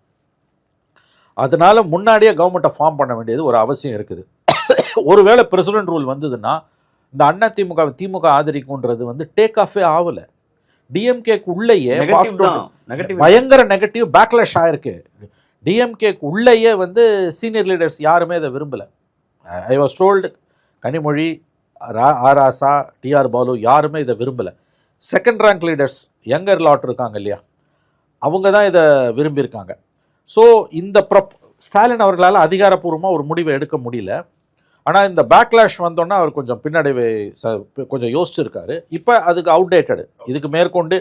[SPEAKER 1] அதனால் முன்னாடியே கவர்மெண்ட்டை ஃபார்ம் பண்ண வேண்டியது ஒரு அவசியம் இருக்குது. ஒருவேளை பிரசிடென்ட் ரூல் வந்ததுன்னா இந்த அதிமுக திமுக ஆதரிக்கும்ன்றது வந்து டேக் ஆஃபே ஆகலை. டிஎம்கேக்கு உள்ளேயே பயங்கர நெகட்டிவ் பேக்லாஷ் ஆயிருக்கு. டிஎம்கேக்கு உள்ளேயே வந்து சீனியர் லீடர்ஸ் யாருமே இதை விரும்பலை. I was told, Kanimozhi, A Raja, TR Baalu யாருமே இதை விரும்பலை. Second rank leaders younger lot இருக்காங்க இல்லையா, அவங்க தான் இதை விரும்பியிருக்காங்க. ஸோ இந்த ஸ்டாலின் அவர்களால் அதிகாரப்பூர்வமாக ஒரு முடிவை எடுக்க முடியல. ஆனால் இந்த பேக்லாஷ் வந்தோன்னா அவர் கொஞ்சம் பின்னடைவை கொஞ்சம் யோசிச்சிருக்காரு. இப்போ அதுக்கு அவுடேட்டடு. இதுக்கு மேற்கொண்டு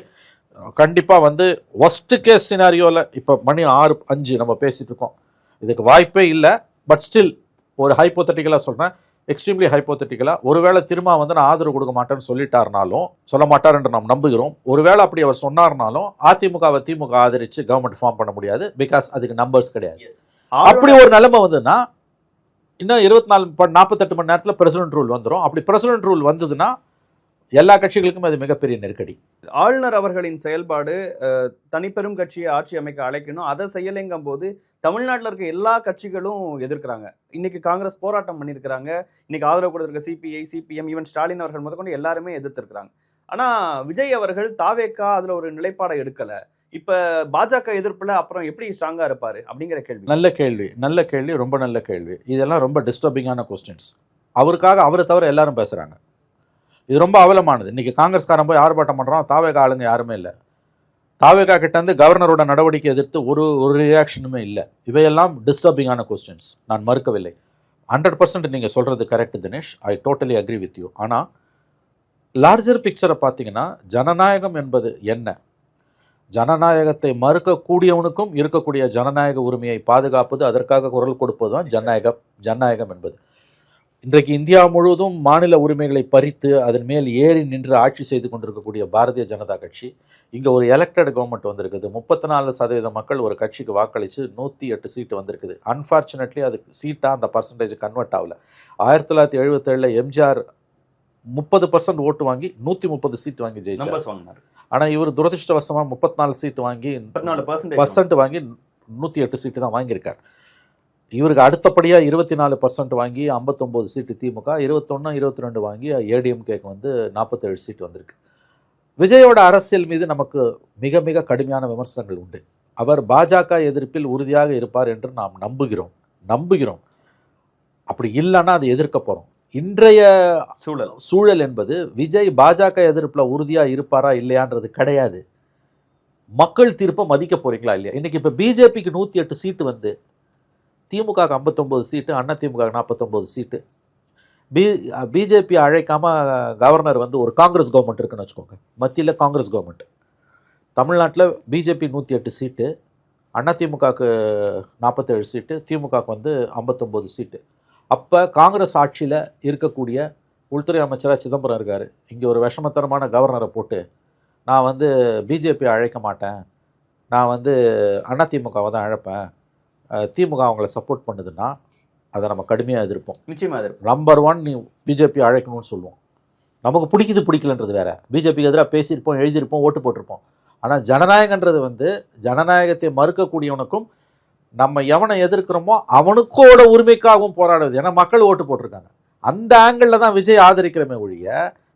[SPEAKER 1] கண்டிப்பாக வந்து ஒஸ்ட் கேஸ் சினாரியோவில் இப்போ மணி 6:05 நம்ம பேசிகிட்டு இருக்கோம், இதுக்கு வாய்ப்பே இல்லை. பட் ஸ்டில் ஒரு ஹைப்போத்தட்டிக்கலாக சொல்கிறேன், எக்ஸ்ட்ரீம்லி ஹைப்போதட்டிக்கலாக ஒருவேளை திரும்ப வந்து நான் ஆதரவு கொடுக்க மாட்டேன்னு சொல்லிட்டாருனாலும், சொல்ல மாட்டார் என்று நாம் நம்புகிறோம். ஒருவேளை அப்படி அவர் சொன்னார்னாலும் அதிமுகவை திமுக ஆதரித்து கவர்மெண்ட் ஃபார்ம் பண்ண முடியாது. பிகாஸ் அதுக்கு நம்பர்ஸ் கிடையாது. அப்படி ஒரு நிலைமை வந்துன்னா இன்னும் 48 மணி நேரத்தில் பிரசிடென்ட் ரூல் வந்துடும். அப்படி பிரசிடென்ட் ரூல் வந்ததுன்னா எல்லா கட்சிகளுக்கும் அது மிகப்பெரிய நெருக்கடி.
[SPEAKER 2] ஆளுநர் அவர்களின் செயல்பாடு தனிப்பெரும் கட்சியை ஆட்சி அமைக்க அழைக்கணும், அதை செய்யலைங்கும் போது தமிழ்நாட்டில் இருக்க எல்லா கட்சிகளும் எதிர்க்கிறாங்க. இன்னைக்கு காங்கிரஸ் போராட்டம் பண்ணியிருக்கிறாங்க, இன்னைக்கு ஆதரவு கொடுத்திருக்க சிபிஐ, சிபிஎம், ஈவன் ஸ்டாலின் அவர்கள் முதற்கொண்டு எல்லாருமே எதிர்த்திருக்கிறாங்க. ஆனா விஜய் அவர்கள் தாவேக்கா அதுல ஒரு நிலைப்பாடை எடுக்கல. இப்ப பாஜக எதிர்ப்புல அப்புறம் எப்படி ஸ்ட்ராங்கா இருப்பாரு அப்படிங்கிற கேள்வி.
[SPEAKER 1] நல்ல கேள்வி, ரொம்ப நல்ல கேள்வி. இதெல்லாம் ரொம்ப டிஸ்டர்பிங்கான கொஸ்டின்ஸ். அவருக்காக அவரை தவிர எல்லாரும் பேசுறாங்க. இது ரொம்ப அவலமானது. இன்னைக்கு காங்கிரஸ்காரன் போய் ஆர்ப்பாட்டம் பண்றான், தாவேகா ஆளுங்க யாருமே இல்லை. தாவேகா கிட்ட இருந்து கவர்னரோட நடவடிக்கை எதிர்த்து ஒரு ரியாக்ஷனுமே இல்லை. இவையெல்லாம் டிஸ்டர்பிங்கான கொஸ்டின்ஸ், நான் மறுக்கவில்லை. 100% நீங்கள் சொல்கிறது correct Dinesh, I totally agree with you. ஆனால் லார்ஜர் பிக்சரை பார்த்தீங்கன்னா ஜனநாயகம் என்பது என்ன, ஜனநாயகத்தை மறுக்கக்கூடியவனுக்கும் இருக்கக்கூடிய ஜனநாயக உரிமையை பாதுகாப்பது, அதற்காக குரல் கொடுப்பது தான் ஜனநாயகம் என்பது. இன்றைக்கு இந்தியா முழுவதும் மாநில உரிமைகளை பறித்து அதன் மேல் ஏறி நின்று ஆட்சி செய்து கொண்டிருக்கக்கூடிய பாரதிய ஜனதா கட்சி, இங்கே ஒரு எலெக்டட் கவர்மெண்ட் வந்திருக்குது. 34% மக்கள் ஒரு கட்சிக்கு வாக்களித்து 108 சீட்டு வந்திருக்குது. அன்ஃபார்ச்சுனேட்லி அது சீட்டாக அந்த பர்சன்டேஜ் கன்வெர்ட் ஆகல. 1977 எம்ஜிஆர் 30% ஓட்டு வாங்கி 130 சீட்டு வாங்கி ஜெயிச்சார். ஆனால் இவர் துரதிருஷ்டவசமாக 34 சீட்டு வாங்கி 34% வாங்கி 108 சீட்டு தான் வாங்கியிருக்கார். இவருக்கு அடுத்தபடியாக 24% வாங்கி 59 சீட்டு திமுக, 21, 22 வாங்கி ஏடிஎம்கேக்கு வந்து 47 சீட்டு வந்திருக்கு. விஜயோட அரசியல் மீது நமக்கு மிக மிக கடுமையான விமர்சனங்கள் உண்டு. அவர் பாஜக எதிர்ப்பில் உறுதியாக இருப்பார் என்று நாம் நம்புகிறோம். அப்படி இல்லைன்னா அதை எதிர்க்க போகிறோம். இன்றைய சூழல் என்பது விஜய் பாஜக எதிர்ப்பில் உறுதியாக இருப்பாரா இல்லையான்றது கிடையாது. மக்கள் தீர்ப்பை மதிக்க போறீங்களா இல்லையா? இன்னைக்கு இப்போ பிஜேபிக்கு 108 சீட்டு வந்து திமுக 59 சீட்டு, அதிமுக 49 சீட்டு. பிஜேபி அழைக்காமல் கவர்னர் வந்து ஒரு காங்கிரஸ் கவர்மெண்ட் இருக்குன்னு வச்சுக்கோங்க, மத்தியில் காங்கிரஸ் கவர்மெண்ட். தமிழ்நாட்டில் பிஜேபி 108 சீட்டு, அதிமுகவுக்கு 47 சீட்டு, திமுகவுக்கு வந்து 59 சீட்டு. அப்போ காங்கிரஸ் ஆட்சியில் இருக்கக்கூடிய உள்துறை அமைச்சராக சிதம்பரம் இருக்கார். இங்கே ஒரு விஷமத்தனமான கவர்னரை போட்டு நான் வந்து பிஜேபி அழைக்க மாட்டேன், நான் வந்து அதிமுகவை தான் அழைப்பேன், திமுக அவங்கள சப்போர்ட் பண்ணுதுன்னா அதை நம்ம கடுமையாக எதிர்ப்போம்.
[SPEAKER 2] நிச்சயமாக எதிர்ப்போம்.
[SPEAKER 1] நம்பர் 1 நீ பிஜேபி அழைக்கணும்னு சொல்லுவோம். நமக்கு பிடிக்கலன்றது வேற. பிஜேபிக்கு எதிராக பேசியிருப்போம், எழுதியிருப்போம், ஓட்டு போட்டிருப்போம். ஆனால் ஜனநாயகன்றது வந்து ஜனநாயகத்தை மறுக்கக்கூடியவனுக்கும் நம்ம எவனை எதிர்க்கிறோமோ அவனுக்கோட உரிமைக்காகவும் போராடுவது. ஏன்னா மக்கள் ஓட்டு போட்டிருக்காங்க. அந்த ஆங்கிளில் தான் விஜய் ஆதரிக்கிறமே ஒழிய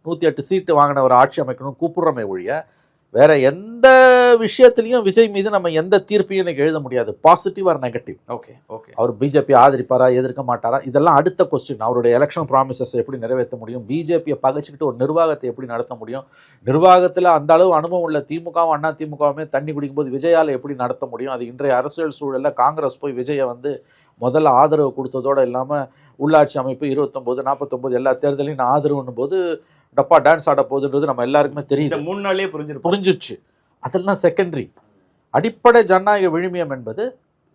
[SPEAKER 1] 108 சீட்டு வாங்கின ஒரு ஆட்சி அமைக்கணும்னு கூப்பிடுறமே ஒழிய வேற எந்த விஷயத்துலையும் விஜய் மீது நம்ம எந்த தீர்ப்பையும் எனக்கு எழுத முடியாது, பாசிட்டிவ் ஆர் நெகட்டிவ்.
[SPEAKER 2] ஓகே.
[SPEAKER 1] அவர் பிஜேபி ஆதரிப்பாரா எதிர்க்க மாட்டாரா இதெல்லாம் அடுத்த கொஸ்டின். அவருடைய எலெக்ஷன் ப்ராமிசஸ் எப்படி நிறைவேற்ற முடியும், பிஜேபியை பகைச்சிக்கிட்டு ஒரு நிர்வாகத்தை எப்படி நடத்த முடியும், நிர்வாகத்தில் அந்த அளவு அனுபவம் உள்ள திமுகவும் அதிமுகவுமே தண்ணி குடிக்கும்போது விஜயால் எப்படி நடத்த முடியும். அது இன்றைய அரசியல் சூழலில் காங்கிரஸ் போய் விஜயை வந்து முதல்ல ஆதரவு கொடுத்ததோடு இல்லாமல் உள்ளாட்சி அமைப்பு 29, 49 எல்லா தேர்தலையும் நான் ஆதரவுன்னும் போது டப்பா டான்ஸ் ஆட போகுதுன்றது நம்ம எல்லாருக்குமே தெரியுது.
[SPEAKER 2] 3 நாளே புரிஞ்சிருச்சு.
[SPEAKER 1] அதெல்லாம் செகண்டரி. அடிப்படை ஜனநாயக விழுமியம் என்பது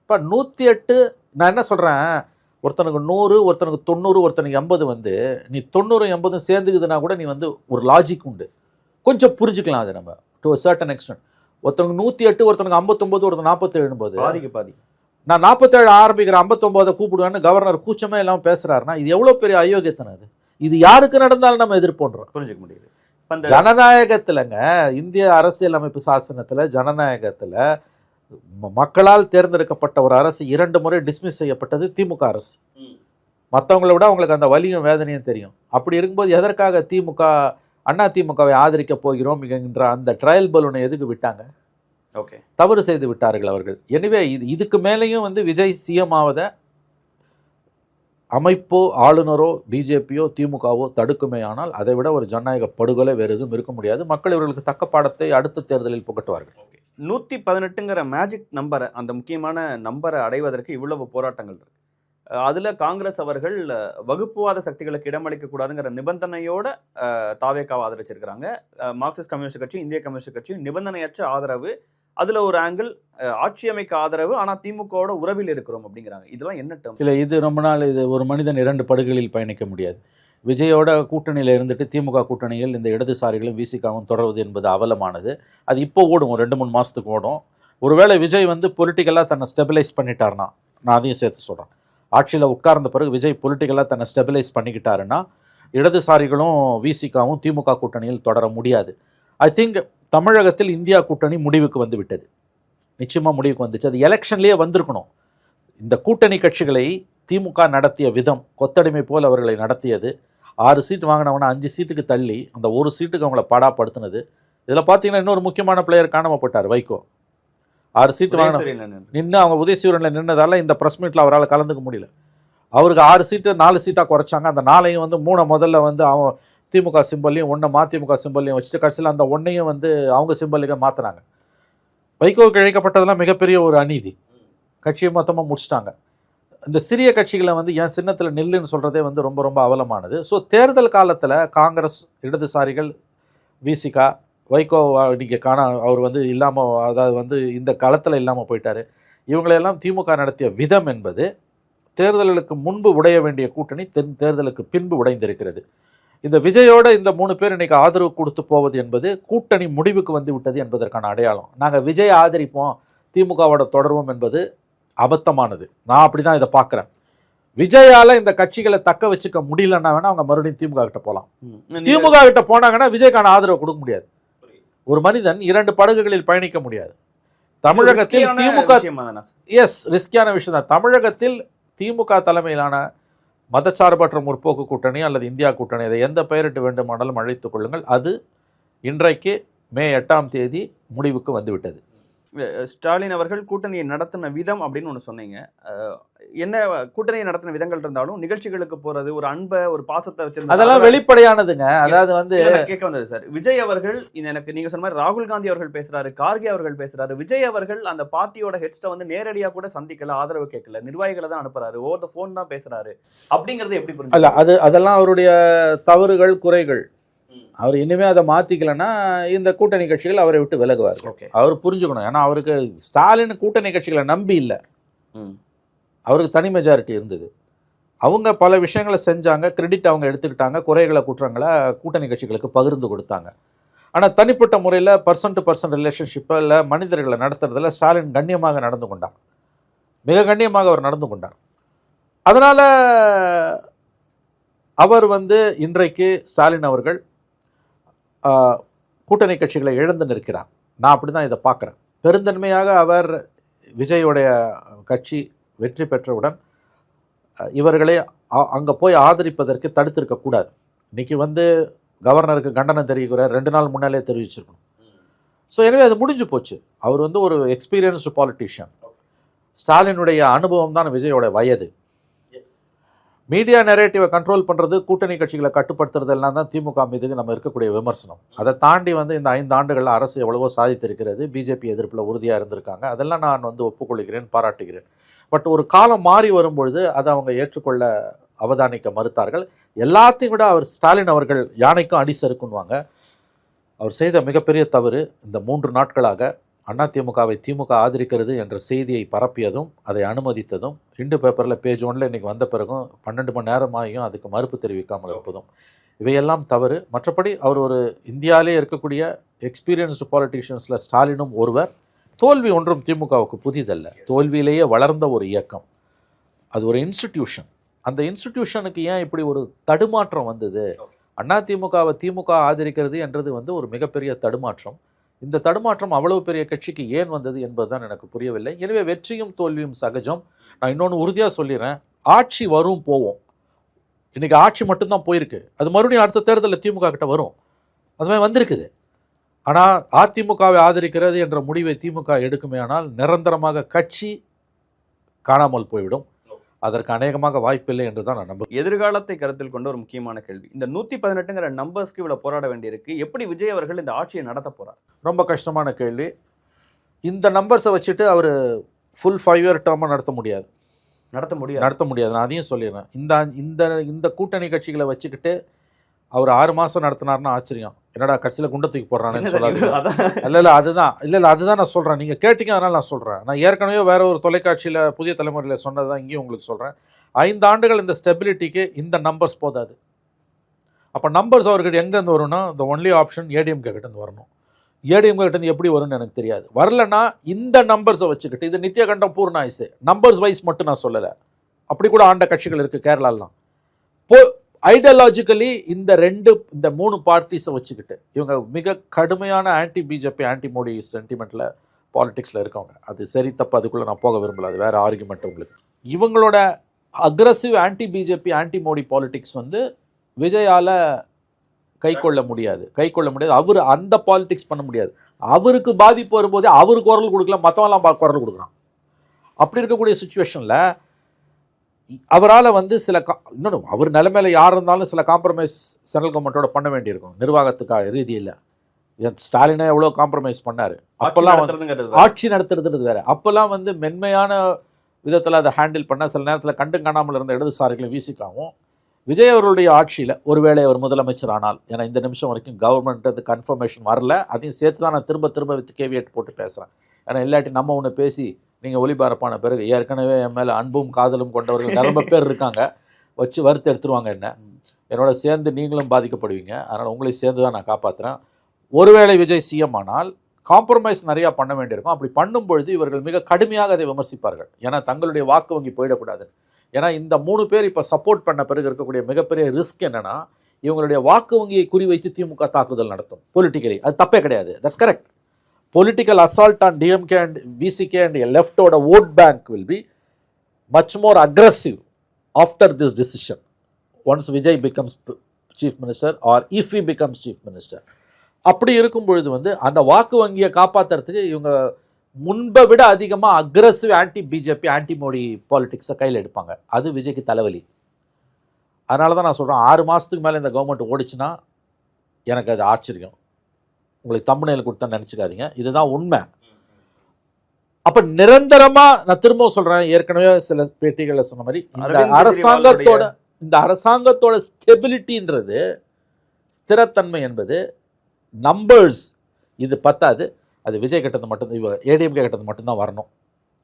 [SPEAKER 1] இப்போ 108. நான் என்ன சொல்கிறேன், ஒருத்தனுக்கு 100, ஒருத்தனுக்கு 90, ஒருத்தனுக்கு 80 வந்து நீ 90, 80 சேர்ந்துக்குதுன்னா கூட நீ வந்து ஒரு லாஜிக் உண்டு, கொஞ்சம் புரிஞ்சுக்கலாம். அது நம்ம டு சர்டன் எக்ஸ்டென்ட். ஒருத்தனுக்கு 108, ஒருத்தனுக்கு 59, ஒருத்தன் 47 போது
[SPEAKER 2] பாதி
[SPEAKER 1] நான் 47 ஆரம்பிக்கிற 59 கூப்பிடுவேன்னு கவர்னர் கூச்சமே இல்லாமல் பேசுறாருன்னா இது எவ்வளோ பெரிய அயோக்கியத்தனம். இது யாருக்கு நடந்தாலும் நம்ம எதிர்ப்போன்றோம்.
[SPEAKER 2] புரிஞ்சுக்க முடியுது.
[SPEAKER 1] ஜனநாயகத்திலங்க, இந்திய அரசியல் அமைப்பு சாசனத்தில் ஜனநாயகத்தில் மக்களால் தேர்ந்தெடுக்கப்பட்ட ஒரு அரசு 2 முறை டிஸ்மிஸ் செய்யப்பட்டது திமுக அரசு. மற்றவங்களை விட அவங்களுக்கு அந்த வலியும் வேதனையும் தெரியும். அப்படி இருக்கும்போது எதற்காக அதிமுகவை ஆதரிக்க போகிறோம் என்கிற அந்த ட்ரையல் பலூனை எதுக்கு விட்டாங்க?
[SPEAKER 2] ஓகே,
[SPEAKER 1] தவறு செய்து விட்டார்கள் அவர்கள். எனவே இதுக்கு மேலேயும் வந்து விஜய் சிஎம் ஆவதை அமைப்போ ஆளுநரோ பிஜேபியோ திமுகவோ தடுக்குமே. ஆனால் அதை விட ஒரு ஜனநாயக படுகொலை வேறு எதுவும் இருக்க முடியாது. மக்கள் இவர்களுக்கு தக்க பாடத்தை அடுத்த தேர்தலில் புகட்டுவார்கள்.
[SPEAKER 2] 118ங்கிற மேஜிக் நம்பரை, அந்த முக்கியமான நம்பரை அடைவதற்கு இவ்வளவு போராட்டங்கள் இருக்கு. அதில் காங்கிரஸ் அவர்கள் வகுப்புவாத சக்திகளுக்கு இடமளிக்கக்கூடாதுங்கிற நிபந்தனையோட தாவேக்காவை ஆதரிச்சிருக்கிறாங்க. மார்க்சிஸ்ட் கம்யூனிஸ்ட் கட்சி, இந்திய கம்யூனிஸ்ட் கட்சி நிபந்தனையற்ற ஆதரவு அதுல ஒரு ஆங்கிள் ஆட்சி அமைக்க ஆதரவு, ஆனா திமுகவோட உறவில் இருக்கிறோம் அப்படிங்கிறாங்க. இதெல்லாம் என்ன டேர்ம்?
[SPEAKER 1] இல்லை, இது ரொம்ப நாள் இது ஒரு மனிதன் 2 படுகளில் பயணிக்க முடியாது. விஜயோட கூட்டணியில் இருந்துட்டு திமுக கூட்டணியில் இந்த இடதுசாரிகளும் விசிகாவும் தொடர்வது என்பது அவலமானது. அது இப்போ ஓடும், ஒரு 2-3 மாதத்துக்கு ஓடும். ஒருவேளை விஜய் வந்து பொலிட்டிக்கலாக தன்னை ஸ்டெபிலைஸ் பண்ணிட்டாருன்னா, நான் அதையும் சேர்த்து சொல்கிறேன், ஆட்சியில் உட்கார்ந்த பிறகு விஜய் பொலிட்டிக்கலாக தன்னை ஸ்டெபிலைஸ் பண்ணிக்கிட்டாருன்னா இடதுசாரிகளும் விசிகாவும் திமுக கூட்டணியில் தொடர முடியாது. ஐ திங்க் தமிழகத்தில் இந்தியா கூட்டணி முடிவுக்கு வந்து விட்டது, நிச்சயமாக முடிவுக்கு வந்துச்சு. அது எலெக்ஷன்லேயே வந்திருக்கணும். இந்த கூட்டணி கட்சிகளை திமுக நடத்திய விதம், கொத்தடிமை போல் அவர்களை நடத்தியது, 6 சீட் வாங்கினவன 5 சீட்டுக்கு தள்ளி அந்த ஒரு சீட்டுக்கு அவங்கள பாடாப்படுத்தினது. இதில் பார்த்தீங்கன்னா இன்னொரு முக்கியமான பிளேயர் காணாமல் போட்டார், வைகோ. 6 சீட்டு வாங்கின நின்று அவங்க உதயசூரனில் நின்னதால இந்த ப்ரெஸ் மீட்டில் அவரால் கலந்துக்க முடியல. அவருக்கு 6 சீட்டு 4 சீட்டாக குறைச்சாங்க. அந்த 4ஐயும் வந்து 3 முதல்ல வந்து அவன் திமுக சிம்பல்லையும் 1 மதிமுக சிம்பல்லையும் வச்சுட்டு கடைசியில் அந்த 1ஐயும் வந்து அவங்க சிம்பலுக்கு மாற்றினாங்க. வைகோவுக்கு இழைக்கப்பட்டதெல்லாம் மிகப்பெரிய ஒரு அநீதி. கட்சியை மொத்தமாக முடிச்சிட்டாங்க. இந்த சிறிய கட்சிகளை வந்து என் சின்னத்தில் நில்லுன்னு சொல்கிறதே வந்து ரொம்ப ரொம்ப அவலமானது. ஸோ தேர்தல் காலத்தில் காங்கிரஸ், இடதுசாரிகள், விசிகா, வைகோ நீங்கள் அவர் வந்து இல்லாமல், அதாவது வந்து இந்த களத்தில் இல்லாமல் போயிட்டார். இவங்களையெல்லாம் திமுக நடத்திய விதம் என்பது தேர்தல்களுக்கு முன்பு உடைய வேண்டிய கூட்டணி தேர்தலுக்கு பின்பு உடைந்திருக்கிறது. இந்த விஜயோட இந்த 3 பேர் இன்னைக்கு ஆதரவு கொடுத்து போவது என்பது கூட்டணி முடிவுக்கு வந்து விட்டது என்பதற்கான அடையாளம். நாங்கள் விஜய் ஆதரிப்போம், திமுகவோட தொடர்வோம் என்பது அபத்தமானது. நான் அப்படி தான் இதை பார்க்குறேன். விஜயால இந்த கட்சிகளை தக்க வச்சுக்க முடியலன்னா வேணா அவங்க மறுபடியும் திமுக கிட்ட போகலாம். திமுக கிட்ட போனாங்கன்னா விஜய்க்கான ஆதரவு கொடுக்க முடியாது. ஒரு மனிதன் 2 படகுகளில் பயணிக்க முடியாது. தமிழகத்தில் திமுக ரிஸ்கியான விஷயம் தான். தமிழகத்தில் திமுக தலைமையிலான மதச்சார்பற்ற முற்போக்கு கூட்டணி அல்லது இந்தியா கூட்டணி, அதை எந்த பெயரிட்டு வேண்டுமானாலும் அழைத்துக் கொள்ளுங்கள், அது இன்றைக்கு மே 8ஆம் தேதி முடிவுக்கு வந்துவிட்டது.
[SPEAKER 2] ஸ்டாலின் அவர்கள் கூட்டணியை நடத்தின விதம் அப்படின்னு ஒன்று சொன்னீங்க. என்ன கூட்டணியை நடத்தின விதங்கள் இருந்தாலும் நிகழ்ச்சிகளுக்கு போறது, ஒரு அன்பை, ஒரு பாசத்தை வச்சிருந்தது,
[SPEAKER 1] அதெல்லாம் வெளிப்படையானதுங்க. அதாவது வந்து
[SPEAKER 2] கேட்க வந்தது சார். விஜய் அவர்கள் எனக்கு நீங்க சொன்ன மாதிரி ராகுல் காந்தி அவர்கள் பேசுறாரு, கார்கே அவர்கள் பேசுறாரு. விஜய் அவர்கள் அந்த பார்ட்டியோட ஹெட்ஸ்ட வந்து நேரடியாக கூட சந்திக்கல, ஆதரவு கேட்கல, நிர்வாகிகளை தான் அனுப்புறாரு, ஓவர் த போன் தான் பேசுறாரு. அப்படிங்கறது எப்படி புரிஞ்சு?
[SPEAKER 1] அல்ல, அதெல்லாம் அவருடைய தவறுகள், குறைகள். அவர் இனிமே அதை மாற்றிக்கலன்னா இந்த கூட்டணி கட்சிகள் அவரை விட்டு விலகுவார். அவர் புரிஞ்சுக்கணும். ஏன்னா அவருக்கு ஸ்டாலின் கூட்டணி கட்சிகளை நம்பி இல்லை, அவருக்கு தனி மெஜாரிட்டி இருந்தது. அவங்க பல விஷயங்களை செஞ்சாங்க, கிரெடிட் அவங்க எடுத்துக்கிட்டாங்க, குறைகளை குற்றங்களை கூட்டணி கட்சிகளுக்கு பகிர்ந்து கொடுத்தாங்க. ஆனால் தனிப்பட்ட முறையில் பர்சன் டு பர்சன் ரிலேஷன்ஷிப்பில் மனிதர்களை நடத்துறதுல ஸ்டாலின் கண்ணியமாக நடந்து கொண்டார், மிக கண்ணியமாக அவர் நடந்து கொண்டார். அதனால் அவர் வந்து இன்றைக்கு ஸ்டாலின் அவர்கள் கூட்டணி கட்சிகளை இழந்து நிற்கிறார். நான் அப்படி தான் இதை பார்க்குறேன். பெருந்தன்மையாக அவர் விஜயோடைய கட்சி வெற்றி பெற்றவுடன் இவர்களை அங்கே போய் ஆதரிப்பதற்கு தடுத்திருக்கக்கூடாது. இன்றைக்கி வந்து கவர்னருக்கு கண்டனம் தெரிவிக்கிற 2 நாள் முன்னாலே தெரிவிச்சிருக்கணும். ஸோ எனவே அது முடிஞ்சு போச்சு. அவர் வந்து ஒரு எக்ஸ்பீரியன்ஸ்டு பாலிட்டிஷியன். ஸ்டாலினுடைய அனுபவம் தான் விஜயோட வயது. மீடியா நெரேட்டிவை கண்ட்ரோல் பண்ணுறது, கூட்டணி கட்சிகளை கட்டுப்படுத்துறது எல்லாம் தான் திமுக மீது நம்ம இருக்கக்கூடிய விமர்சனம். அதை தாண்டி வந்து இந்த 5 ஆண்டுகளில் அரசு எவ்வளவோ சாதித்திருக்கிறது. பிஜேபி எதிர்ப்பில் உறுதியாக இருந்திருக்காங்க. அதெல்லாம் நான் வந்து ஒப்புக்கொள்கிறேன், பாராட்டுகிறேன். பட் ஒரு காலம் மாறி வரும்பொழுது அதை அவங்க ஏற்றுக்கொள்ள அவதானிக்க மறுத்தார்கள். எல்லாத்தையும் விட அவர் ஸ்டாலின் அவர்கள் யானைக்கும் அடி சறுக்குன்னுவாங்க. அவர் செய்த மிகப்பெரிய தவறு இந்த 3 நாட்களாக அதிமுகவை திமுக ஆதரிக்கிறது என்ற செய்தியை பரப்பியதும், அதை அனுமதித்ததும், ஹிண்டு பேப்பரில் பேஜ் 1 இன்றைக்கி வந்த பிறகும் 12 மணி நேரமாகியும் அதுக்கு மறுப்பு தெரிவிக்காமல் இருப்பதும், இவையெல்லாம் தவறு. மற்றபடி அவர் ஒரு இந்தியாவிலே இருக்கக்கூடிய எக்ஸ்பீரியன்ஸ்டு பாலிட்டிஷியன்ஸில் ஸ்டாலினும் ஒருவர். தோல்வி ஒன்றும் திமுகவுக்கு புதிதல்ல, தோல்வியிலேயே வளர்ந்த ஒரு இயக்கம். அது ஒரு இன்ஸ்டிடியூஷன். அந்த இன்ஸ்டிடியூஷனுக்கு ஏன் இப்படி ஒரு தடுமாற்றம் வந்தது? அதிமுகவை திமுக ஆதரிக்கிறது என்றது வந்து ஒரு மிகப்பெரிய தடுமாற்றம். இந்த தடுமாற்றம் அவ்வளவு பெரிய கட்சிக்கு ஏன் வந்தது என்பதுதான் எனக்கு புரியவில்லை. எனவே வெற்றியும் தோல்வியும் சகஜம். நான் இன்னொன்று உறுதியாக சொல்லிடுறேன், ஆட்சி வரும் போவோம். இன்றைக்கி ஆட்சி மட்டும்தான் போயிருக்கு, அது மறுபடியும் அடுத்த தேர்தலில் திமுக கிட்ட வரும், அதுமாதிரி வந்திருக்குது. ஆனால் அதிமுகவை ஆதரிக்கிறது என்ற முடிவை திமுக எடுக்குமே ஆனால் நிரந்தரமாக கட்சி காணாமல் போய்விடும். அதற்கு அநேகமாக வாய்ப்பில்லை என்று தான் நான் நம்புகிறேன்.
[SPEAKER 2] எதிர்காலத்தை கருத்தில் கொண்ட ஒரு முக்கியமான கேள்வி, இந்த 118ங்கிற நம்பர்ஸ்க்கு இவ்வளோ போராட வேண்டியிருக்கு. எப்படி விஜய் அவர்கள் இந்த ஆட்சியை நடத்த போகிறார்?
[SPEAKER 1] ரொம்ப கஷ்டமான கேள்வி. இந்த நம்பர்ஸை வச்சுட்டு அவர் ஃபுல் 5 இயர் டேர்மாக நடத்த முடியாது. நான் அதையும் சொல்லிடுறேன். இந்த கூட்டணி கட்சிகளை வச்சுக்கிட்டு அவர் 6 மாதம் நடத்தினார்னா ஆச்சரியம். என்னடா கட்சியில் குண்டை தூக்கி போடுறானேன்னு சொல்லாது.
[SPEAKER 2] அதான்
[SPEAKER 1] இல்லை அதுதான் நான் சொல்கிறேன். நீங்கள் கேட்டீங்க, அதனால் நான் சொல்கிறேன். நான் ஏற்கனவே வேற ஒரு தொலைக்காட்சியில் புதிய தலைமுறையில் சொன்னது தான் இங்கேயும் உங்களுக்கு சொல்கிறேன். 5 ஆண்டுகள் இந்த ஸ்டெபிலிட்டிக்கு இந்த நம்பர்ஸ் போதாது. அப்போ நம்பர்ஸ் அவர்கிட்ட எங்கேருந்து வரும்னா, இந்த ஒன்லி ஆப்ஷன் ஏடிஎம்கே கிட்டேருந்து வரணும். ஏடிஎம்கே கிட்டேருந்து எப்படி வரும்னு எனக்கு தெரியாது. வரலன்னா இந்த நம்பர்ஸை வச்சுக்கிட்டு, இது நித்தியகண்டம் பூர்ண ஆயுசு, நம்பர்ஸ் வைஸ் மட்டும் நான் சொல்லலை, அப்படி கூட ஆண்ட கட்சிகள் இருக்குது கேரளாலாம். ஐடியாலஜிக்கலி இந்த 3 பார்ட்டிஸை வச்சுக்கிட்டு இவங்க மிக கடுமையான ஆன்டி பிஜேபி ஆன்டி மோடி சென்டிமெண்ட்டில் பாலிடிக்ஸில் இருக்கவங்க. அது சரி தப்பு அதுக்குள்ளே நான் போக விரும்பல, அது வேறு ஆர்குமெண்ட் உங்களுக்கு. இவங்களோட aggressive anti BJP anti Modi politics வந்து விஜயால் கை கொள்ள முடியாது. அவர் அந்த பாலிடிக்ஸ் பண்ண முடியாது. அவருக்கு பாதிப்பு வரும்போதே அவர் குரல் கொடுக்கல, மற்றவெல்லாம் குரல் கொடுக்குறான். அப்படி இருக்கக்கூடிய சுச்சுவேஷனில் அவரால் வந்து சில இன்னொன்று அவர் நிலைமையில் யார் இருந்தாலும் சில காம்ப்ரமைஸ் சென்ட்ரல் கவர்மெண்ட்டோட பண்ண வேண்டியிருக்கும் நிர்வாகத்துக்காக ரீதியில். ஸ்டாலினே எவ்வளோ காம்ப்ரமைஸ் பண்ணார். அப்போல்லாம் ஆட்சி நடத்துறதுன்றது வேறு. அப்போல்லாம் வந்து மென்மையான விதத்தில் அதை ஹேண்டில் பண்ண சில நேரத்தில் கண்டு காணாமல் இருந்த இடதுசாரிகளை வீசிக்காவும் விஜய் அவர்களுடைய ஆட்சியில் ஒருவேளை அவர் முதலமைச்சர் ஆனால், ஏன்னா இந்த நிமிஷம் வரைக்கும் கவர்மெண்ட் அது கன்ஃபர்மேஷன் வரல, அதையும் சேர்த்து தான் நான் திரும்ப வித் கேவியேட் போட்டு பேசுகிறேன். ஏன்னா இல்லாட்டி நம்ம ஒன்று பேசி நீங்கள் ஒளிபரப்பான பிறகு ஏற்கனவே என் மேலே அன்பும் காதலும் கொண்டவர்கள் நிறைய பேர் இருக்காங்க, வச்சு வறுத்து எடுத்துருவாங்க. என்னோட சேர்ந்து நீங்களும் பாதிக்கப்படுவீங்க. அதனால் உங்களை சேர்ந்து தான் நான் காப்பாற்றுறேன். ஒருவேளை விஜய் சிஎம் ஆனால் காம்ப்ரமைஸ் நிறையா பண்ண வேண்டியிருக்கும். அப்படி பண்ணும்பொழுது இவர்கள் மிக கடுமையாக அதை விமர்சிப்பார்கள். ஏன்னா தங்களுடைய வாக்கு வங்கி போயிடக்கூடாது. ஏன்னா இந்த 3 பேர் இப்போ சப்போர்ட் பண்ண பிறகு இருக்கக்கூடிய மிகப்பெரிய ரிஸ்க் என்னென்னா, இவங்களுடைய வாக்கு வங்கியை குறிவைத்து திமுக தாக்குதல் நடத்தும் பொலிட்டிக்கலி. அது தப்பே கிடையாது, that's correct. Political assault on DMK and VCK and லெஃப்டோட vote bank will be much more aggressive after this decision once Vijay becomes chief minister or if he becomes chief minister. அப்படி இருக்கும் பொழுது வந்து அந்த வாக்கு வங்கியை காப்பாற்றுறதுக்கு இவங்க முன்பை விட அதிகமாக aggressive anti BJP anti Modi பாலிடிக்ஸை கையில் எடுப்பாங்க. அது விஜய்க்கு தலைவலி. அதனால தான் நான் சொல்கிறேன், 6 மாதத்துக்கு மேலே இந்த கவர்மெண்ட் ஓடிச்சுன்னா எனக்கு அது ஆச்சரியம். உங்களுக்கு தம்புநெயில் கொடுத்தா நினச்சிக்காதீங்க, இதுதான் உண்மை. அப்போ நிரந்தரமாக நான் திரும்ப சொல்கிறேன், ஏற்கனவே சில பேட்டிகளில் சொன்ன மாதிரி இந்த அரசாங்கத்தோட ஸ்டெபிலிட்டின்றது, ஸ்திரத்தன்மை என்பது நம்பர்ஸ் இது பத்தாது. அது விஜய் கட்டது மட்டும், ஏடிஎம்கே கட்டது மட்டும்தான் வரணும்.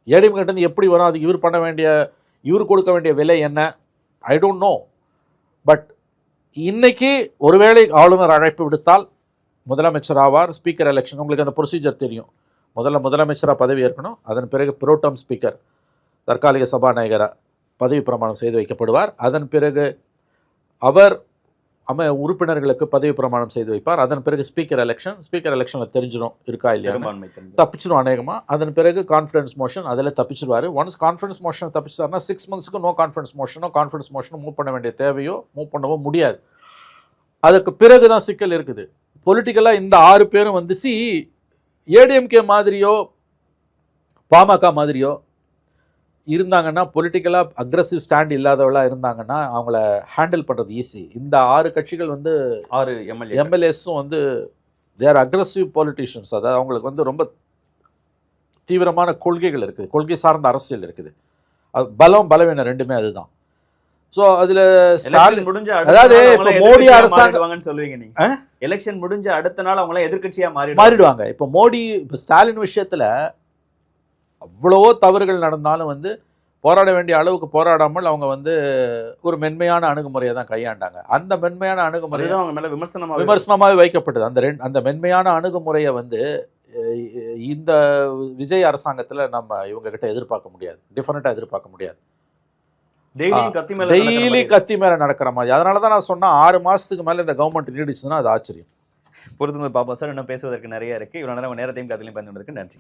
[SPEAKER 1] ஏடிஎம்கே கட்டது எப்படி வரும், அதுக்கு இவர் கொடுக்க வேண்டிய விலை என்ன, ஐ டோன்ட் நோ. பட் இன்னைக்கு ஒருவேளை ஆளுநர் அழைப்பு விடுத்தால் முதலமைச்சர் ஆவார். ஸ்பீக்கர் எலெக்ஷன் உங்களுக்கு அந்த ப்ரொசீஜர் தெரியும். முதலமைச்சராக பதவி ஏற்கணும், அதன் பிறகு புரோட்டம் ஸ்பீக்கர் தற்காலிக சபாநாயகராக பதவி பிரமாணம் செய்து வைக்கப்படுவார். அதன் பிறகு அவர் உறுப்பினர்களுக்கு பதவி பிரமாணம் செய்து வைப்பார். அதன் பிறகு ஸ்பீக்கர் எலெக்ஷனில் தெரிஞ்சிடும் இருக்கா இல்லையா, தப்பிச்சிடும் அநேகமாக. அதன் பிறகு கான்ஃபிடன்ஸ் மோஷன், அதில் தப்பிச்சிடுவார். ஒன்ஸ் கான்ஃபிடன்ஸ் மோஷன் தப்பிச்சிட்டாருன்னா 6 மந்த்ஸ்க்கு நோ கான்ஃபிடன்ஸ் மோஷனோ மூவ் பண்ண வேண்டிய தேவையோ மூவ் பண்ணவோ முடியாது. அதுக்கு பிறகு தான் சிக்கல் இருக்குது. பொலிட்டிக்கலாக இந்த 6 பேரும் வந்து ஏடிஎம்கே மாதிரியோ பாமக மாதிரியோ இருந்தாங்கன்னா, பொலிட்டிக்கலாக அக்ரெசிவ் ஸ்டாண்ட் இல்லாதவளாக இருந்தாங்கன்னா அவங்கள ஹேண்டில் பண்ணுறது ஈஸி. இந்த 6 கட்சிகள் வந்து
[SPEAKER 2] 6
[SPEAKER 1] எம்எல்ஏஸும் வந்து தேர் அக்ரெசிவ் பொலிட்டிஷியன்ஸ். அதாவது அவங்களுக்கு வந்து ரொம்ப தீவிரமான கொள்கைகள் இருக்குது, கொள்கை சார்ந்த அரசியல் இருக்குது. அது பலவீனம் ரெண்டுமே அதுதான். ஸோ அதில் ஸ்டாலின்
[SPEAKER 2] முடிஞ்ச
[SPEAKER 1] அதாவது இப்போ மோடி அரசாங்கம்
[SPEAKER 2] சொல்லுவீங்க நீங்க, எலெக்ஷன் முடிஞ்ச அடுத்த நாள் அவங்களாம் எதிர்கட்சியாக
[SPEAKER 1] மாறிடுவாங்க. இப்போ ஸ்டாலின் விஷயத்தில் அவ்வளவோ தவறுகள் நடந்தாலும் வந்து போராட வேண்டிய அளவுக்கு போராடாமல் அவங்க வந்து ஒரு மென்மையான அணுகுமுறையை தான் கையாண்டாங்க. அந்த மென்மையான அணுகுமுறை
[SPEAKER 2] அவங்க மேலே
[SPEAKER 1] விமர்சனமாகவே வைக்கப்பட்டது. அந்த மென்மையான அணுகுமுறையை வந்து இந்த விஜய் அரசாங்கத்தில் நம்ம இவங்க கிட்ட எதிர்பார்க்க முடியாது, டிஃபரெண்ட்டாக எதிர்பார்க்க முடியாது. டெய்லி கத்தி மேலே நடக்கிற மாதிரி. அதனால தான் நான் சொன்னேன், 6 மாதத்துக்கு மேலே இந்த கவர்மெண்ட் நீடிச்சுன்னா அது ஆச்சரியம்.
[SPEAKER 2] பொறுத்து பாப்பா சார். இன்னும் பேசுவதற்கு நிறைய இருக்குது. இவ்வளோ நேரம் நேரத்தையும் கத்திலையும் பயன்படுறதுக்கு நன்றி.